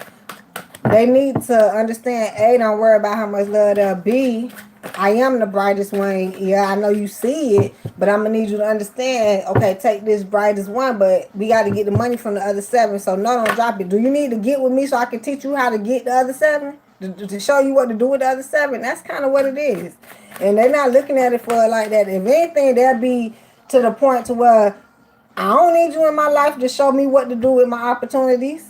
they need to understand, A, don't worry about how much love they'll be. I am the brightest one. Yeah, I know you see it, but I'm going to need you to understand, okay, take this brightest one, but we got to get the money from the other 7. So, no, don't drop it. Do you need to get with me so I can teach you how to get the other 7? To show you what to do with the other 7? That's kind of what it is. And they're not looking at it for it like that. If anything, they'll be to the point to where I don't need you in my life to show me what to do with my opportunities.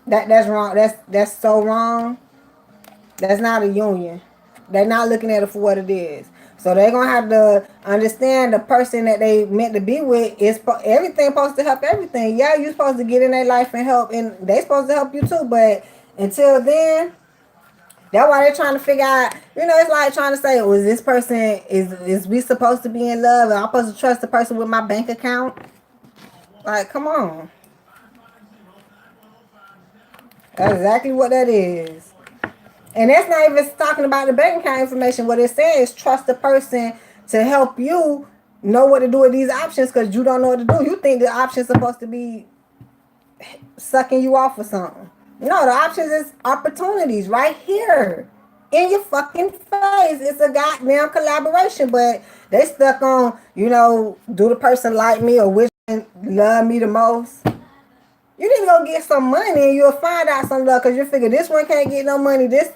That's wrong. That's so wrong. That's not a union. They're not looking at it for what it is. So they're gonna have to understand the person that they meant to be with is everything supposed to help everything. Yeah, you're supposed to get in their life and help, and they supposed to help you too. But until then, that's why they're trying to figure out. You know, it's like trying to say, was this person is we supposed to be in love? Am I supposed to trust the person with my bank account? Like, come on. That's exactly what that is. And that's not even talking about the bank account information. What it's saying is trust the person to help you know what to do with these options, because you don't know what to do. You think the option's supposed to be sucking you off or something. No, the options is opportunities right here in your fucking face. It's a goddamn collaboration, but they stuck on, you know, do the person like me or which love me the most. You need to go get some money and you'll find out some love, because you figure this one can't get no money. This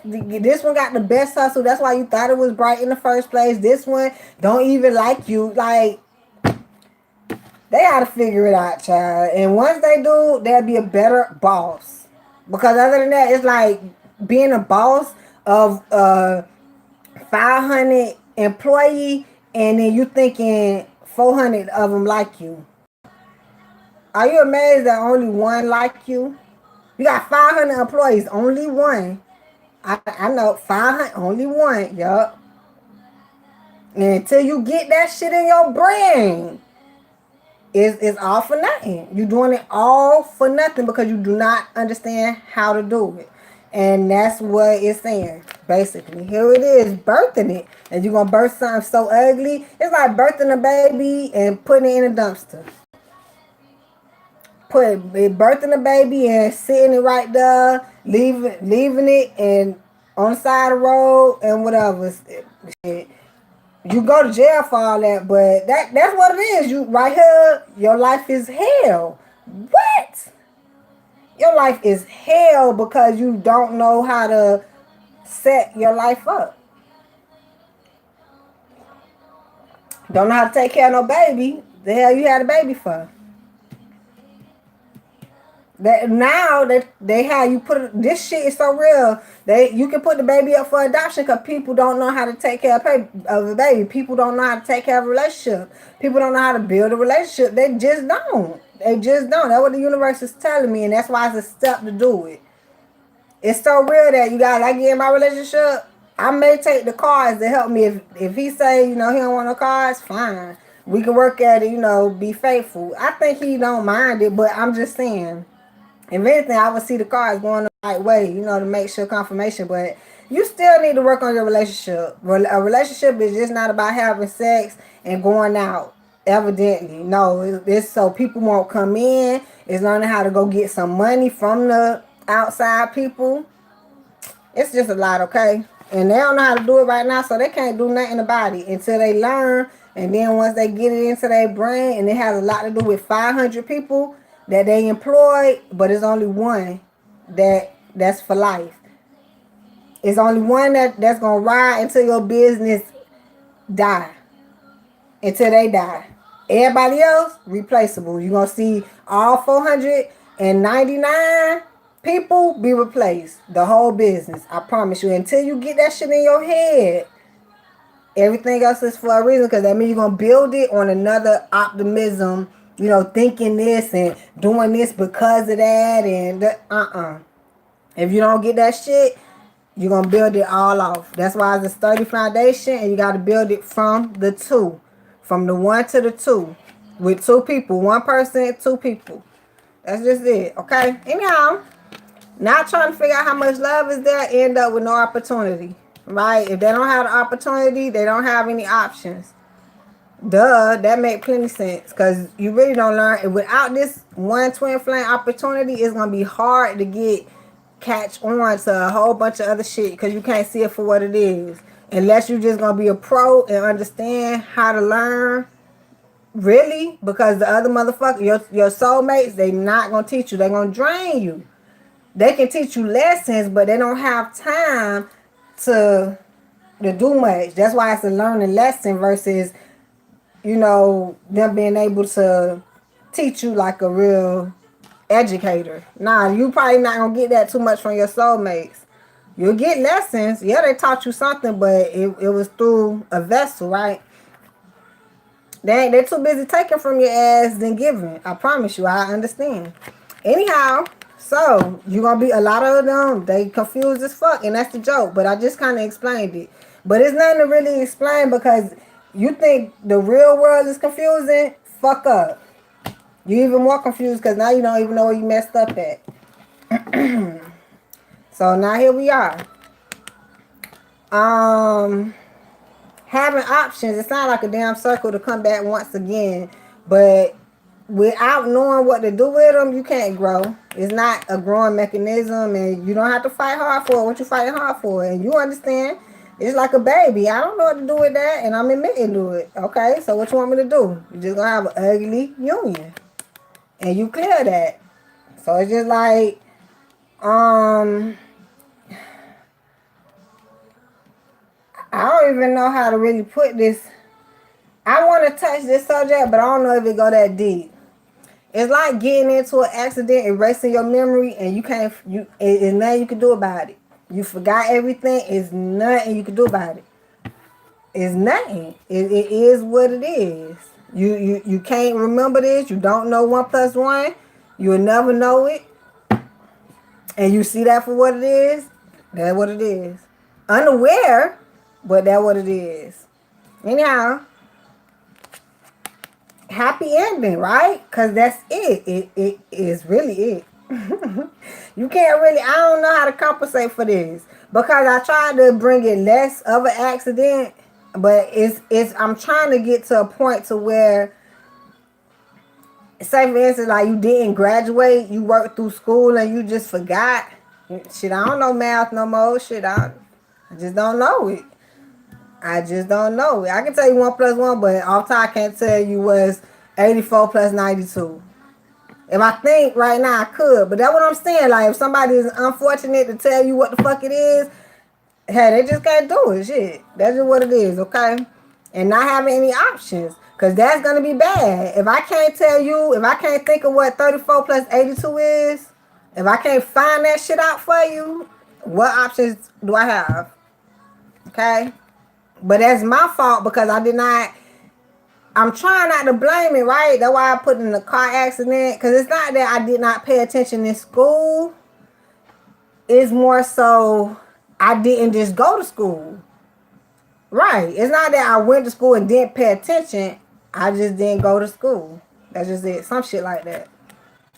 one got the best hustle. That's why you thought it was bright in the first place. This one don't even like you. Like, they gotta figure it out, child. And once they do, they'll be a better boss. Because other than that, it's like being a boss of 500 employee, and then you thinking 400 of them like you. Are you amazed that only one like you? You got 500 employees, only one. I know, 500, only one, yup. And until you get that shit in your brain, it's all for nothing. You're doing it all for nothing because you do not understand how to do it. And that's what it's saying, basically. Here it is, birthing it. And you're going to birth something so ugly. It's like birthing a baby and putting it in a dumpster. Birthing a baby and sitting it right there, leaving it and on the side of the road and whatever. Shit. You go to jail for all that, but that's what it is. You right here, your life is hell. What? Your life is hell because you don't know how to set your life up. Don't know how to take care of no baby. The hell you had a baby for? That now that they have you put this shit is so real. You can put the baby up for adoption because people don't know how to take care of a baby. People don't know how to take care of a relationship. People don't know how to build a relationship. They just don't. They just don't. That's what the universe is telling me, and that's why it's a step to do it. It's so real that you guys, I get in my relationship, I may take the cards to help me. If he say, he don't want no cards, fine. We can work at it, be faithful. I think he don't mind it, but I'm just saying. If anything, I would see the cards going the right way, to make sure confirmation. But you still need to work on your relationship. A relationship is just not about having sex and going out, evidently. No, it's so people won't come in. It's learning how to go get some money from the outside people. It's just a lot, okay? And they don't know how to do it right now, so they can't do nothing about it until they learn. And then once they get it into their brain, and it has a lot to do with 500 people that they employ, but it's only one that's for life. It's only one that's gonna ride until your business die. Until they die. Everybody else, replaceable. You're gonna see all 499 people be replaced. The whole business. I promise you. Until you get that shit in your head, everything else is for a reason, because that means you're gonna build it on another optimism. Thinking this and doing this because of that and If you don't get that shit, you're going to build it all off. That's why it's a sturdy foundation, and you got to build it from the two. From the one to the two. With two people. One person, two people. That's just it. Okay? Anyhow, not trying to figure out how much love is there, end up with no opportunity. Right? If they don't have the opportunity, they don't have any options. Duh, that make plenty sense, because you really don't learn. And without this one twin flame opportunity, it's going to be hard to catch on to a whole bunch of other shit, because you can't see it for what it is. Unless you just going to be a pro and understand how to learn. Really? Because the other motherfucker, your soulmates, they not going to teach you. They're going to drain you. They can teach you lessons, but they don't have time to do much. That's why it's a learning lesson versus them being able to teach you like a real educator. Nah, you probably not gonna get that too much from your soulmates. You'll get lessons. Yeah, they taught you something, but it was through a vessel, right? They're too busy taking from your ass than giving. I promise you, I understand. Anyhow, so you're gonna be a lot of them. They confused as fuck, and that's the joke. But I just kind of explained it. But it's nothing to really explain, because you think the real world is confusing? Fuck up. You even more confused because now you don't even know where you messed up at. So now here we are. Having options. It sounds like a damn circle to come back once again. But without knowing what to do with them, you can't grow. It's not a growing mechanism, and you don't have to fight hard for it. What you fighting hard for? And you understand. It's like a baby. I don't know what to do with that, and I'm admitting to it. Okay, so what you want me to do? You just gonna have an ugly union, and you clear that. So it's just like, I don't even know how to really put this. I want to touch this subject, but I don't know if it go that deep. It's like getting into an accident, erasing your memory, and you can't. It's nothing you can do about it. You forgot everything. It's nothing you can do about it. It's nothing. It is what it is. You can't remember this. You don't know 1+1. You'll never know it. And you see that for what it is. That's what it is. Unaware, but that's what it is. Anyhow, happy ending, right? Because that's it. It is really it. You can't really, I don't know how to compensate for this. Because I tried to bring it less of an accident. But I'm trying to get to a point to where, say for instance, like you didn't graduate, you worked through school and you just forgot. Shit, I don't know math no more. Shit, I just don't know it. I just don't know it. I can tell you 1+1, but off top I can't tell you was 84 plus 92. If I think right now I could, but that's what I'm saying. Like if somebody is unfortunate to tell you what the fuck it is, hey, they just can't do it. Shit, that's just what it is, okay? And not having any options, because that's going to be bad. If I can't tell you, if I can't think of what 34 plus 82 is, if I can't find that shit out for you, what options do I have? Okay? But that's my fault because I did not, I'm trying not to blame it, right? That's why I put in a car accident, because it's not that I did not pay attention in school. It's more so I didn't just go to school. Right. It's not that I went to school and didn't pay attention. I just didn't go to school. That's just it. Some shit like that.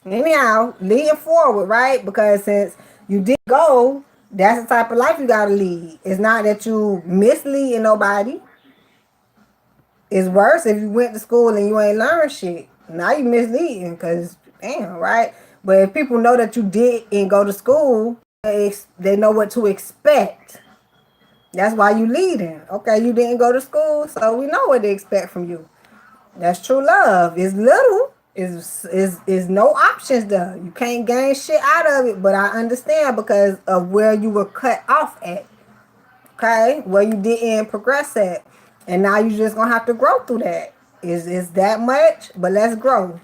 Anyhow, leading forward, right? Because since you did go, that's the type of life you gotta lead. It's not that you misleading nobody. It's worse if you went to school and you ain't learned shit. Now you misleading because, damn, right? But if people know that you didn't go to school, they know what to expect. That's why you leading. Okay, you didn't go to school, so we know what they expect from you. That's true love. It's little. Is no options though. You can't gain shit out of it, but I understand because of where you were cut off at. Okay? Where you didn't progress at. And now you just gonna have to grow through that. Is that much? But let's grow.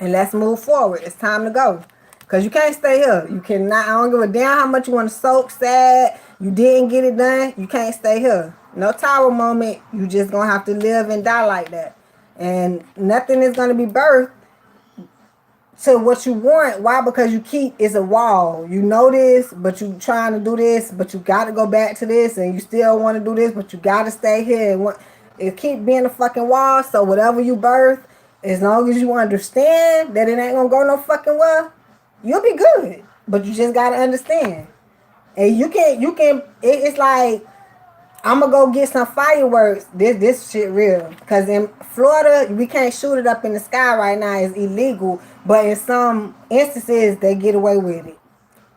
And let's move forward. It's time to go. Because you can't stay here. You cannot. I don't give a damn how much you want to soak, sad. You didn't get it done. You can't stay here. No tower moment. You just going to have to live and die like that. And nothing is going to be birthed to what you want. Why? Because you keep, it's a wall. You know this, but you trying to do this, but you got to go back to this, and you still want to do this, but you got to stay here. And it keep being a fucking wall. So whatever you birth, as long as you understand that it ain't going to go no fucking well, you'll be good. But you just got to understand. And it's like, I'm going to go get some fireworks. This shit real. Because in Florida, we can't shoot it up in the sky right now. It's illegal. But in some instances, they get away with it.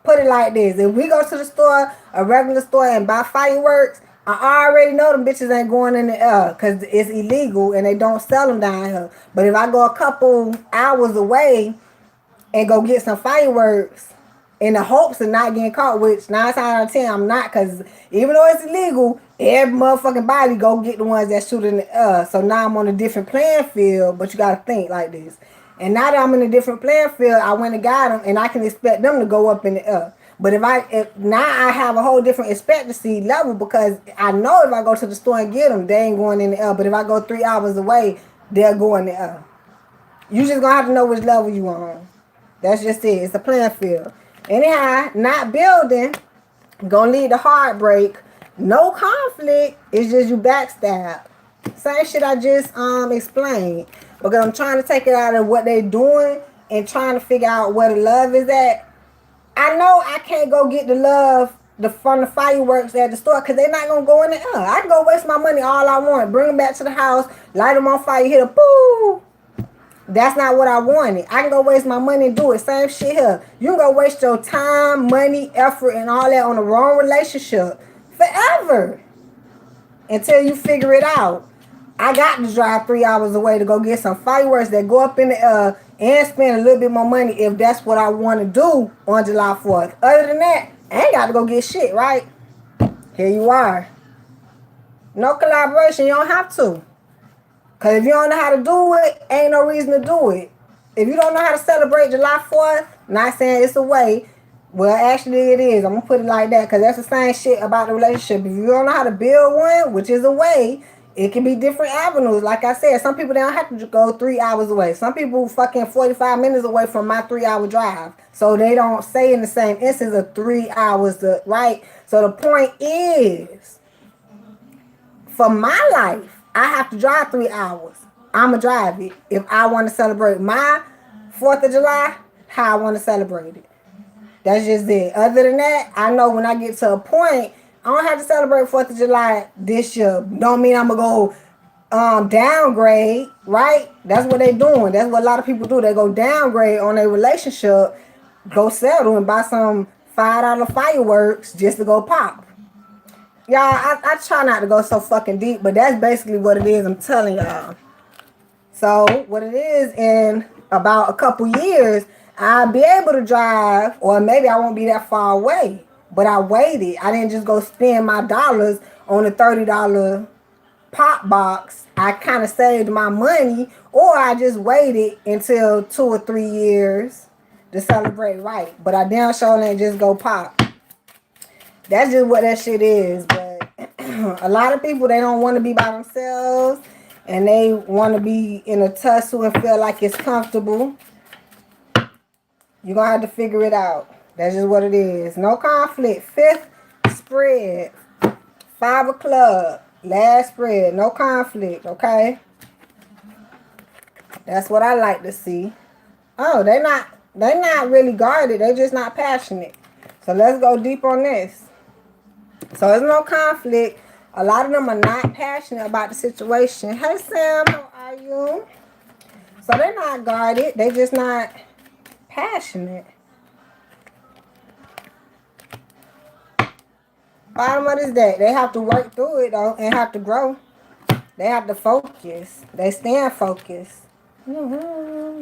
Put it like this. If we go to the store, a regular store, and buy fireworks, I already know them bitches ain't going in the air because it's illegal and they don't sell them down here. But if I go a couple hours away and go get some fireworks in the hopes of not getting caught, which 9 times out of 10 I'm not, because even though it's illegal, every motherfucking body go get the ones that shoot in the air. So now I'm on a different playing field, but you got to think like this. And now that I'm in a different playing field, I went and got them, and I can expect them to go up in the air. But if now I have a whole different expectancy level, because I know if I go to the store and get them, they ain't going in the air. But if I go 3 hours away, they'll go in the air. You just gonna have to know which level you on. That's just it. It's a playing field. Anyhow, not building, gonna lead to heartbreak. No conflict. It's just you backstab. Same shit I just explained. Because I'm trying to take it out of what they doing and trying to figure out where the love is at. I know I can't go get the love from the fireworks at the store because they're not going to go in the air. I can go waste my money all I want. Bring them back to the house, light them on fire, hit a boo. That's not what I wanted. I can go waste my money and do it. Same shit here. You can go waste your time, money, effort, and all that on the wrong relationship forever. until you figure it out. I got to drive 3 hours away to go get some fireworks that go up in the and spend a little bit more money if that's what I want to do on July 4th. Other than that, I ain't got to go get shit, right? Here you are. No collaboration, you don't have to. Because if you don't know how to do it, ain't no reason to do it. If you don't know how to celebrate July 4th, not saying it's a way, well, actually it is. I'm going to put it like that because that's the same shit about the relationship. If you don't know how to build one, which is a way, it can be different avenues. Like I said, some people, they don't have to go 3 hours away. Some people fucking 45 minutes away from my 3-hour drive. So they don't say in the same instance of 3 hours, right? So the point is, for my life, I have to drive 3 hours. I'ma drive it if I want to celebrate my 4th of July, how I want to celebrate it. That's just it. Other than that, I know when I get to a point, I don't have to celebrate 4th of July this year. Don't mean I'm going to go downgrade, right? That's what they doing. That's what a lot of people do. They go downgrade on their relationship, go settle and buy some $5 fireworks just to go pop. Y'all, I try not to go so fucking deep, but that's basically what it is. I'm telling y'all. So what it is, in about a couple years, I'll be able to drive, or maybe I won't be that far away. But I waited. I didn't just go spend my dollars on a $30 pop box. I kind of saved my money, or I just waited until 2 or 3 years to celebrate right. But I damn sure ain't just go pop. That's just what that shit is. But a lot of people, they don't want to be by themselves. And they want to be in a tussle and feel like it's comfortable. You're going to have to figure it out. That's just what it is. No conflict. 5th spread. 5 of club. Last spread. No conflict. Okay? That's what I like to see. Oh, they're not really guarded. They're just not passionate. So let's go deep on this. So there's no conflict. A lot of them are not passionate about the situation. Hey, Sam, how are you? So they're not guarded. They're just not passionate. Bottom of this deck, they have to work through it, though, and have to grow. They have to focus. They stand focused. Nowhere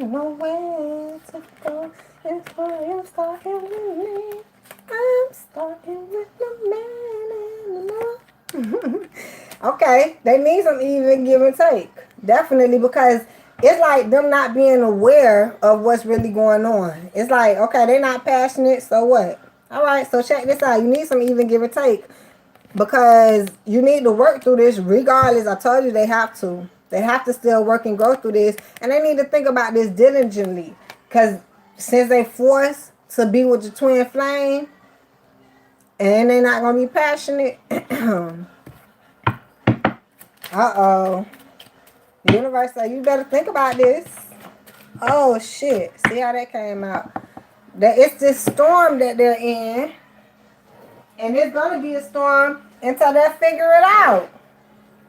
to go. It's why I'm starting with me. I'm starting with the man in the north. Okay, they need some even give and take. Definitely, because it's like them not being aware of what's really going on. It's like, okay, they're not passionate, so what? All right, so check this out. You need some even give and take because you need to work through this regardless. I told you they have to. They have to still work and go through this, and they need to think about this diligently because since they forced to be with the twin flame, and they're not going to be passionate. Uh-oh. The universe said, you better think about this. Oh, shit. See how that came out? It's this storm that they're in. And it's going to be a storm until they figure it out.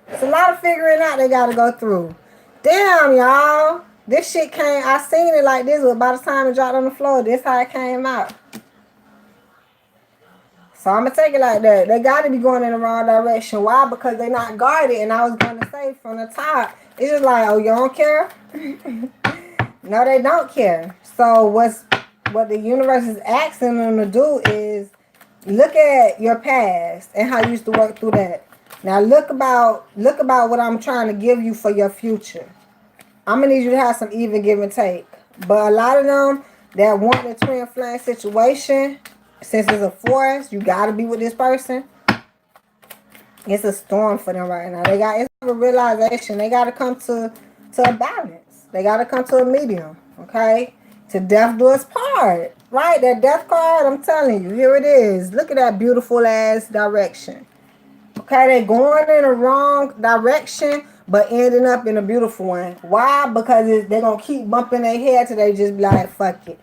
It's a lot of figuring out they got to go through. Damn, y'all. This shit came, I seen it like this, but by the time it dropped on the floor, this how it came out. So I'm going to take it like that. They got to be going in the wrong direction. Why? Because they're not guarded. And I was going to say from the top, it's just like, oh, you don't care? No, they don't care. So what the universe is asking them to do is look at your past and how you used to work through that. Now look about what I'm trying to give you for your future. I'm going to need you to have some even give and take. But a lot of them that want the twin flame situation, since it's a force, you gotta be with this person. It's a storm for them right now. It's a realization. They gotta come to a balance. They gotta come to a medium. Okay? To death do us part. Right? That death card, I'm telling you, here it is. Look at that beautiful ass direction. Okay, they going in the wrong direction, but ending up in a beautiful one. Why? Because they're gonna keep bumping their head till they just be like, fuck it.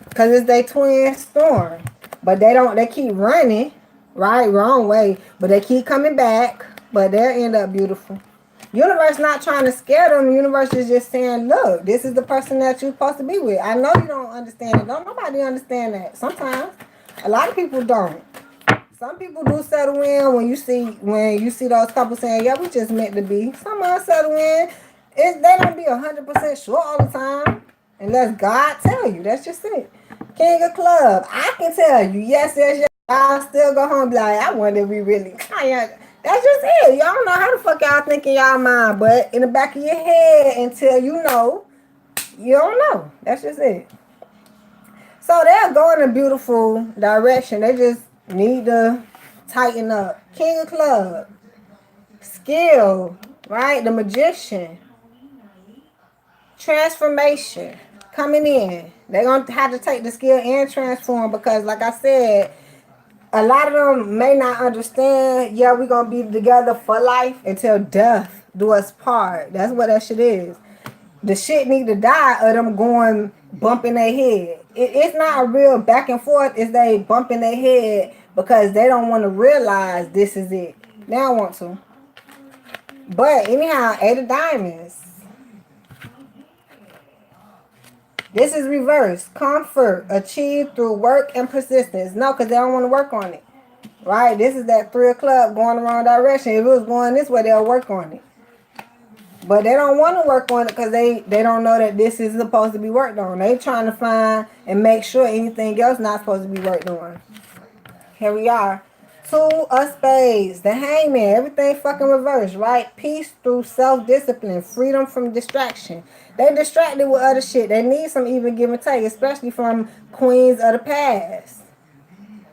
Because it's their twin storm. But they keep running, right? Wrong way. But they keep coming back. But they'll end up beautiful. Universe not trying to scare them. Universe is just saying, look, this is the person that you're supposed to be with. I know you don't understand it. Don't nobody understand that. Sometimes. A lot of people don't. Some people do settle in when you see those couples saying, "Yeah, we just meant to be." Some of us settle in. They don't be 100% sure all the time, unless God tell you. That's just it. King of Club, I can tell you, yes, yes, yes. Y'all still go home and be like, I wonder if we really. That's just it. Y'all don't know how the fuck y'all think in y'all mind, but in the back of your head, until you know, you don't know. That's just it. So they'll go in a beautiful direction. They just need to tighten up. King of Club, skill, right? The magician, transformation coming in. They're going to have to take the skill and transform because, like I said, a lot of them may not understand, yeah, we're going to be together for life until death do us part. That's what that shit is. The shit need to die or them going bumping their head. It's not a real back and forth. It's they bumping their head because they don't want to realize this is it. They don't want to. But anyhow, 8 of diamonds. This is reverse. Comfort achieved through work and persistence. No, because they don't want to work on it. Right? This is that 3 o'clock going the wrong direction. If it was going this way, they'll work on it. But they don't want to work on it because they don't know that this is supposed to be worked on. They trying to find and make sure anything else not supposed to be worked on. Here we are. 2 of spades. The hangman. Everything fucking reversed, right? Peace through self-discipline. Freedom from distraction. They distracted with other shit. They need some even give and take, especially from queens of the past.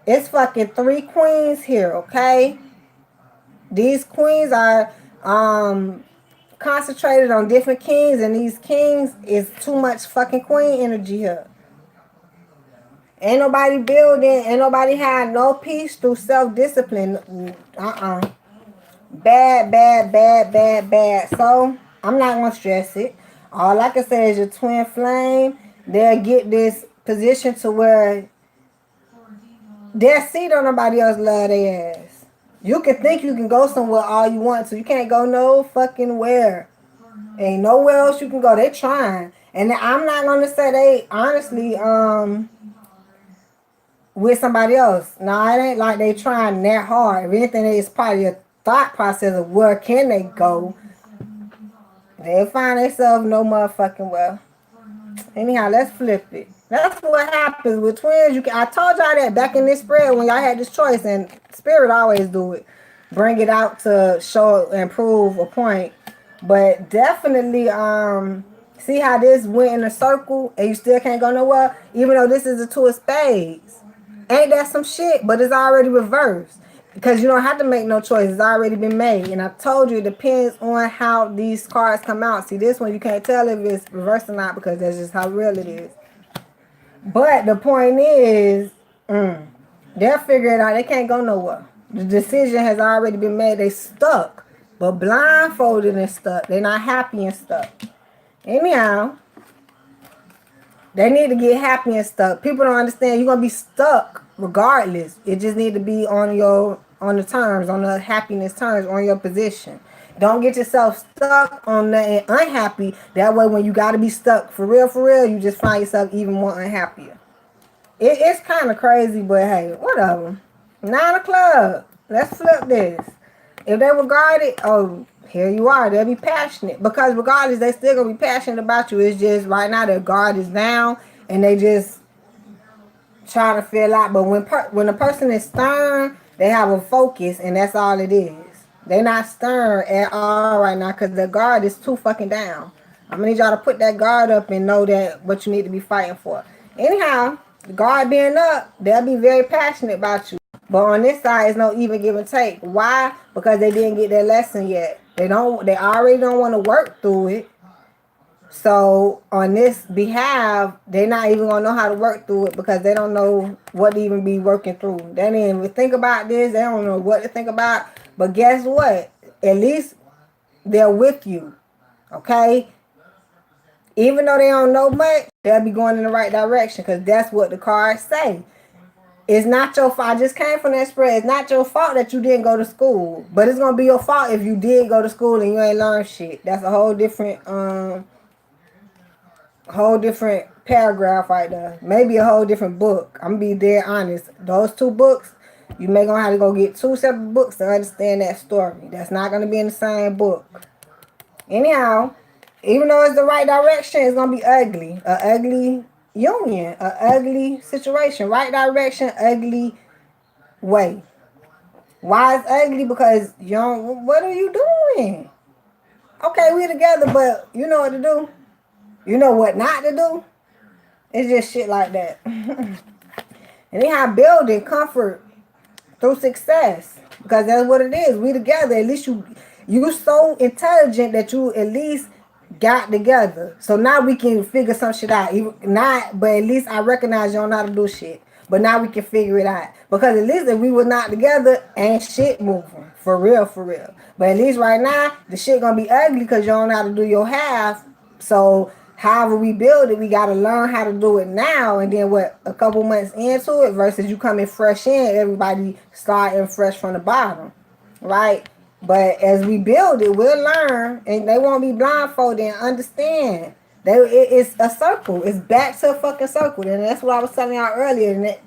It's fucking 3 queens here, okay? These queens are concentrated on different kings, and these kings is too much fucking queen energy here. Ain't nobody building, ain't nobody had no peace through self-discipline. Bad, bad, bad, bad, bad. So I'm not gonna stress it. All I can say is your twin flame, they'll get this position to where they'll see that nobody else love their ass. You can think you can go somewhere all you want to. You can't go no fucking where. Ain't nowhere else you can go. They trying. And I'm not gonna say they honestly with somebody else. No, it ain't like they trying that hard. If anything, it's part of your thought process of where can they go. They find themselves no motherfucking well. Anyhow, let's flip it. That's what happens with twins. I told y'all that back in this spread when y'all had this choice, and Spirit always do it. Bring it out to show and prove a point. But definitely, see how this went in a circle and you still can't go nowhere? Even though this is a 2 of spades. Ain't that some shit? But it's already reversed. Because you don't have to make no choice. It's already been made. And I told you it depends on how these cards come out. See, this one you can't tell if it's reversed or not because that's just how real it is. But the point is, they'll figure it out. They can't go nowhere. The decision has already been made. They stuck. But blindfolded and stuck. They're not happy and stuck. Anyhow, they need to get happy and stuck. People don't understand. You're gonna be stuck regardless. It just need to be on the terms, on the happiness terms, on your position. Don't get yourself stuck on the unhappy. That way, when you gotta be stuck for real, you just find yourself even more unhappier. It's kind of crazy, but hey, whatever. 9 o'clock. Let's flip this. If they regard it, oh, here you are. They'll be passionate. Because regardless, they still going to be passionate about you. It's just right now their guard is down and they just try to feel out. But when a person is stern, they have a focus and that's all it is. They're not stern at all right now because their guard is too fucking down. I'm going to need y'all to put that guard up and know that what you need to be fighting for. Anyhow, the guard being up, they'll be very passionate about you. But on this side, it's no even give and take. Why? Because they didn't get their lesson yet. They already don't want to work through it. So on this behalf, they're not even gonna know how to work through it because they don't know what to even be working through. They didn't even think about this. They don't know what to think about. But guess what? At least they're with you. Okay? Even though they don't know much, they'll be going in the right direction because that's what the cards say. It's not your fault. I just came from that spread. It's not your fault that you didn't go to school. But it's going to be your fault if you did go to school and you ain't learned shit. That's a whole different paragraph right there. Maybe a whole different book. I'm going to be dead honest. Those 2 books, You may gonna have to go get 2 separate books to understand that story. That's not gonna be in the same book. Anyhow, even though it's the right direction, it's gonna be ugly. A ugly union, a ugly situation. Right direction, ugly way. Why it's ugly? Because you don't, what are you doing? Okay, we together, but you know what to do. You know what not to do. It's just shit like that. Anyhow, building comfort through success, because that's what it is. We together. At least you so intelligent that you at least got together. So now we can figure some shit out. Even not, but at least I recognize you don't know how to do shit. But now we can figure it out. Because at least if we were not together, ain't shit moving. For real, for real. But at least right now, the shit gonna be ugly because you don't know how to do your half. So however we build it, we gotta learn how to do it now. And then what, a couple months into it versus you coming fresh in, everybody starting fresh from the bottom. Right? But as we build it, we'll learn, and they won't be blindfolded and understand. It's a circle. It's back to a fucking circle. And that's what I was telling y'all earlier. And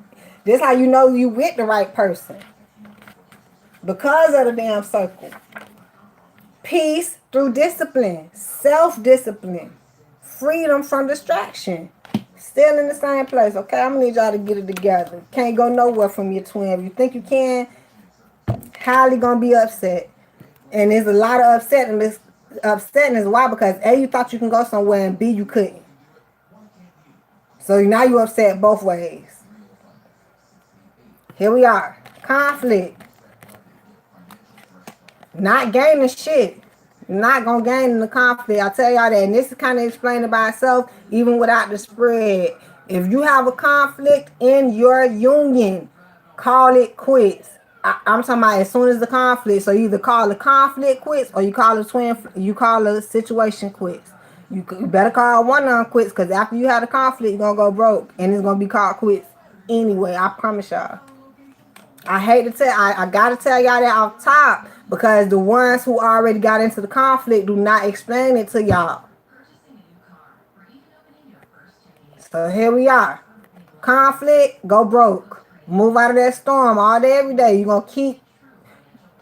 this how you know you with the right person. Because of the damn circle. Peace through discipline. Self-discipline. Freedom from distraction. Still in the same place. Okay, I'm gonna need y'all to get it together. Can't go nowhere from your twin. If you think you can, highly gonna be upset. And there's a lot of upsetting is why? Because A, you thought you can go somewhere, and B, you couldn't. So now you upset both ways. Here we are. Conflict. Not gaining shit. You're not gonna gain in the conflict. I tell y'all that, and this is kind of explaining by itself, even without the spread. If you have a conflict in your union, call it quits. I'm talking about as soon as the conflict. So you either call the conflict quits, or you call the situation quits. You better call one of them quits, because after you have a conflict, you're gonna go broke, and it's gonna be called quits anyway. I promise y'all. I hate to tell, I gotta tell y'all that off top, because the ones who already got into the conflict do not explain it to y'all. So here we are. Conflict, go broke. Move out of that storm all day, every day. You're gonna keep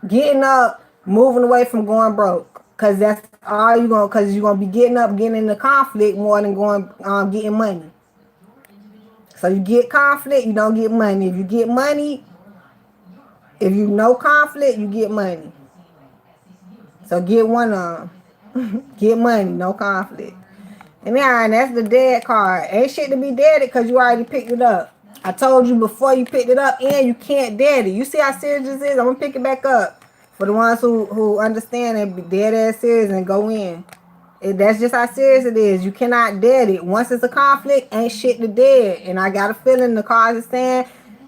getting up, moving away from going broke. Cause that's all cause you're gonna be getting up, getting in the conflict more than going getting money. So you get conflict, you don't get money. If you get money, if you know conflict, you get money. So get one of them. Get money, no conflict. And that's the dead card. Ain't shit to be deaded because you already picked it up. I told you before you picked it up, and you can't dead it. You see how serious this is? I'm going to pick it back up. For the ones who understand and be dead ass serious and go in. That's just how serious it is. You cannot dead it. Once it's a conflict, ain't shit to dead. And I got a feeling the cards are saying,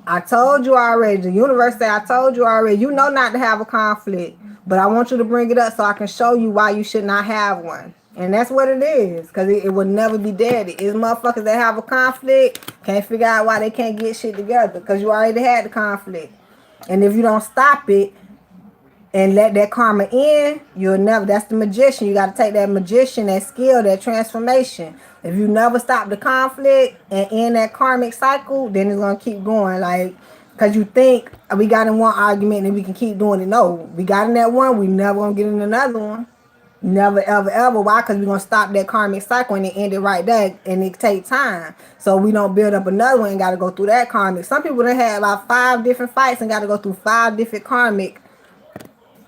I told you already. The universe said, I told you already. You know not to have a conflict. But I want you to bring it up so I can show you why you should not have one. And that's what it is. Because it will never be dead. It's motherfuckers that have a conflict, can't figure out why they can't get shit together. Because you already had the conflict. And if you don't stop it, and let that karma in, you'll never, that's the magician. You got to take that magician, that skill, that transformation. If you never stop the conflict and end that karmic cycle, then it's going to keep going. Like, because you think we got in one argument and we can keep doing it. No, we got in that one, we never going to get in another one. Never, ever, ever. Why? Because we're going to stop that karmic cycle and it end it right there. And it take time. So we don't build up another one and got to go through that karmic. Some people done had about 5 different fights and got to go through 5 different karmic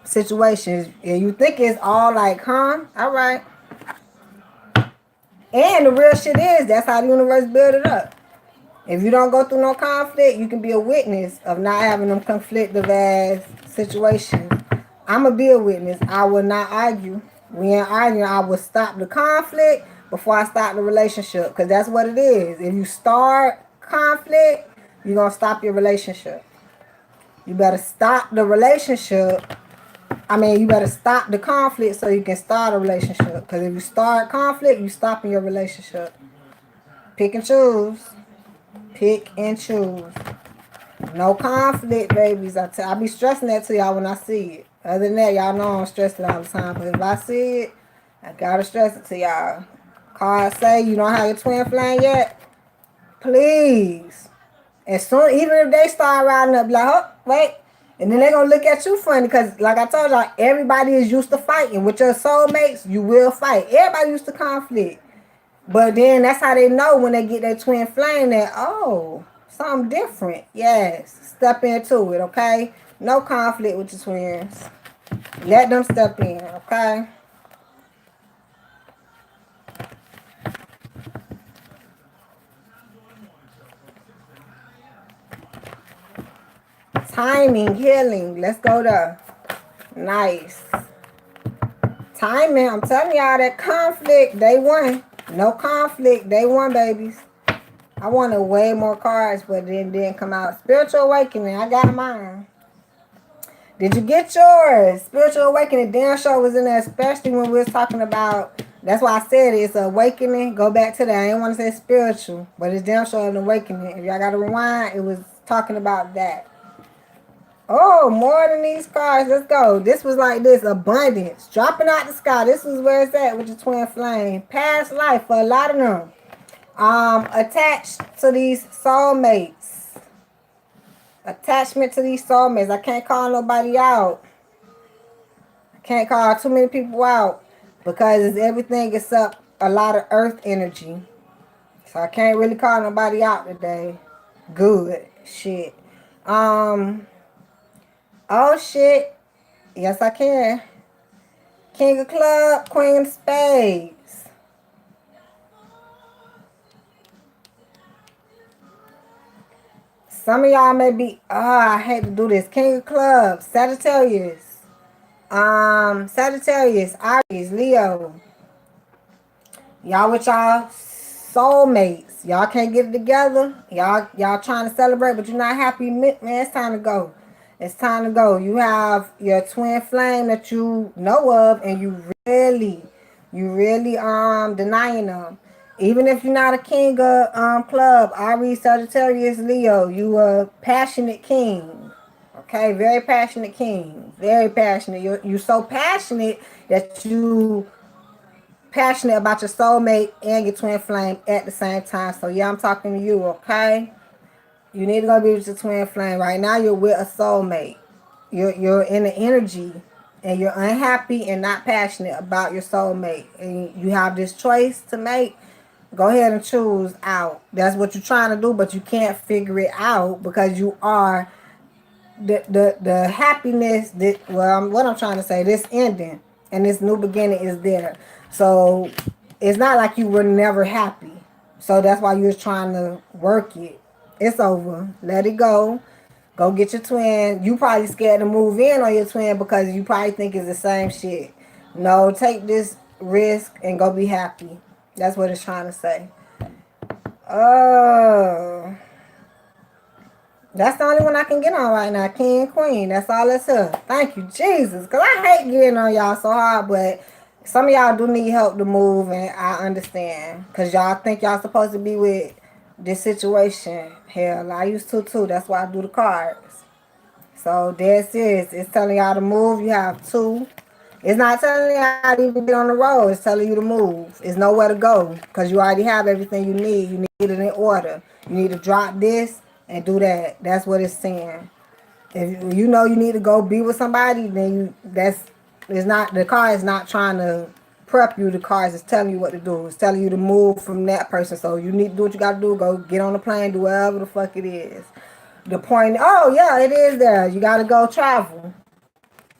situations, and you think it's all like, huh? All right. And the real shit is, that's how the universe build it up. If you don't go through no conflict, you can be a witness of not having them conflictive ass situations. I'ma be a witness. I will not argue. We ain't arguing. I will stop the conflict before I start the relationship, because that's what it is. If you start conflict, you're gonna stop your relationship. You better stop the relationship. You better stop the conflict so you can start a relationship. Because if you start conflict, you stopping your relationship. Pick and choose. Pick and choose. No conflict, babies. I be stressing that to y'all when I see it. Other than that, y'all know I'm stressed it all the time. But if I see it, I gotta stress it to y'all. Cards say you don't have your twin flame yet. Please. As soon, even if they start riding up, like, oh, wait. And then they're going to look at you funny because, like I told y'all, everybody is used to fighting. With your soulmates, you will fight. Everybody used to conflict. But then that's how they know when they get their twin flame that, oh, something different. Yes. Step into it, okay? No conflict with your twins. Let them step in, okay? Timing, healing. Let's go there. Nice. Timing. I'm telling y'all that conflict, they won. No conflict, they won, babies. I wanted way more cards, but it didn't come out. Spiritual awakening. I got mine. Did you get yours? Spiritual awakening. Damn sure was in there, especially when we was talking about. That's why I said it's an awakening. Go back to that. I didn't want to say spiritual, but it's damn sure an awakening. If y'all got to rewind, it was talking about that. Oh, more than these cards. Let's go. This was like this. Abundance. Dropping out the sky. This is where it's at with your twin flame. Past life for a lot of them. Attached to these soulmates. Attachment to these soulmates. I can't call nobody out. I can't call too many people out because everything is up a lot of earth energy. So I can't really call nobody out today. Good shit. Oh shit. Yes, I can. King of club, queen of spades. Some of y'all may be, I hate to do this. King of clubs, Sagittarius. Sagittarius, Aries, Leo. Y'all with y'all soulmates. Y'all can't get it together. Y'all trying to celebrate, but you're not happy. Man, it's time to go. It's time to go. You have your twin flame that you know of, and you really denying them. Even if you're not a king of club, Aries, Sagittarius, Leo, you a passionate king. Okay, very passionate king. Very passionate. You're so passionate that you passionate about your soulmate and your twin flame at the same time. So yeah, I'm talking to you, okay? You need to go be with your twin flame. Right now you're with a soulmate. You're in the energy and you're unhappy and not passionate about your soulmate. And you have this choice to make. Go ahead and choose out. That's what you're trying to do, but you can't figure it out because you are the happiness that, well, what I'm trying to say, this ending and this new beginning is there. So it's not like you were never happy. So that's why you was trying to work it. It's over. Let it go. Go get your twin. You probably scared to move in on your twin because you probably think it's the same shit. No, take this risk and go be happy. That's what it's trying to say. Oh. That's the only one I can get on right now. King and Queen. That's all that's here. Thank you, Jesus. Because I hate getting on y'all so hard, but some of y'all do need help to move, and I understand. Because y'all think y'all supposed to be with this situation. Hell, I used to too. That's why I do the cards. So this is. It's telling y'all to move. You have two. It's not telling y'all to even get on the road. It's telling you to move. It's nowhere to go because you already have everything you need. You need it in order. You need to drop this and do that. That's what it's saying. If you know you need to go be with somebody, then it's not, the card is not trying to prep you. The card is telling you what to do. It's telling you to move from that person. So you need to do what you got to do. Go get on the plane, do whatever the fuck it is. The point, oh yeah, it is there. You got to go travel.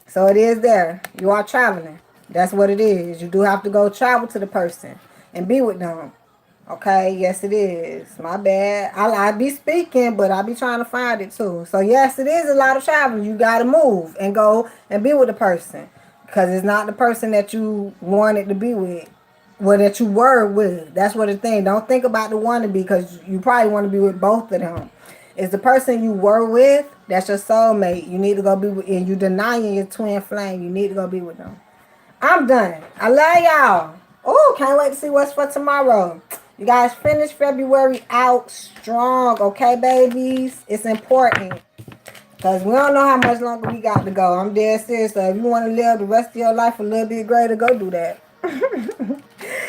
So it is there. You are traveling. That's what it is. You do have to go travel to the person and be with them. Okay, yes it is. My bad. I be speaking, but I be trying to find it too. So yes, it is a lot of traveling. You got to move and go and be with the person. Because it's not the person that you wanted to be with. Well, that you were with. That's what the thing. Don't think about the one to be, because you probably want to be with both of them. It's the person you were with, that's your soulmate. You need to go be with, and you denying your twin flame. You need to go be with them. I'm done. I love y'all. Oh, can't wait to see what's for tomorrow. You guys finish February out strong, okay, babies? It's important. Because we don't know how much longer we got to go. I'm dead serious. So if you want to live the rest of your life a little bit greater, go do that. Because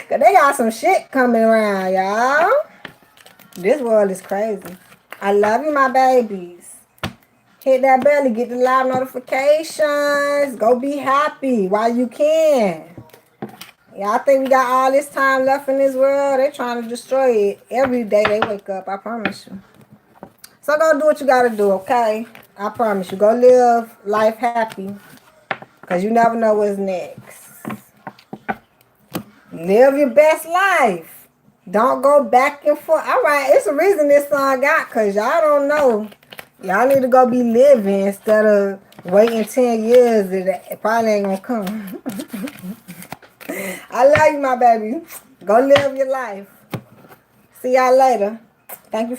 they got some shit coming around, y'all. This world is crazy. I love you, my babies. Hit that belly, get the live notifications. Go be happy while you can. Y'all think we got all this time left in this world? They trying to destroy it every day they wake up, I promise you. So go do what you gotta do, okay? I promise you. Go live life happy. Because you never know what's next. Live your best life. Don't go back and forth. All right, it's the reason this song got, because y'all don't know. Y'all need to go be living instead of waiting 10 years. It probably ain't gonna come. I love you, my baby. Go live your life. See y'all later. Thank you.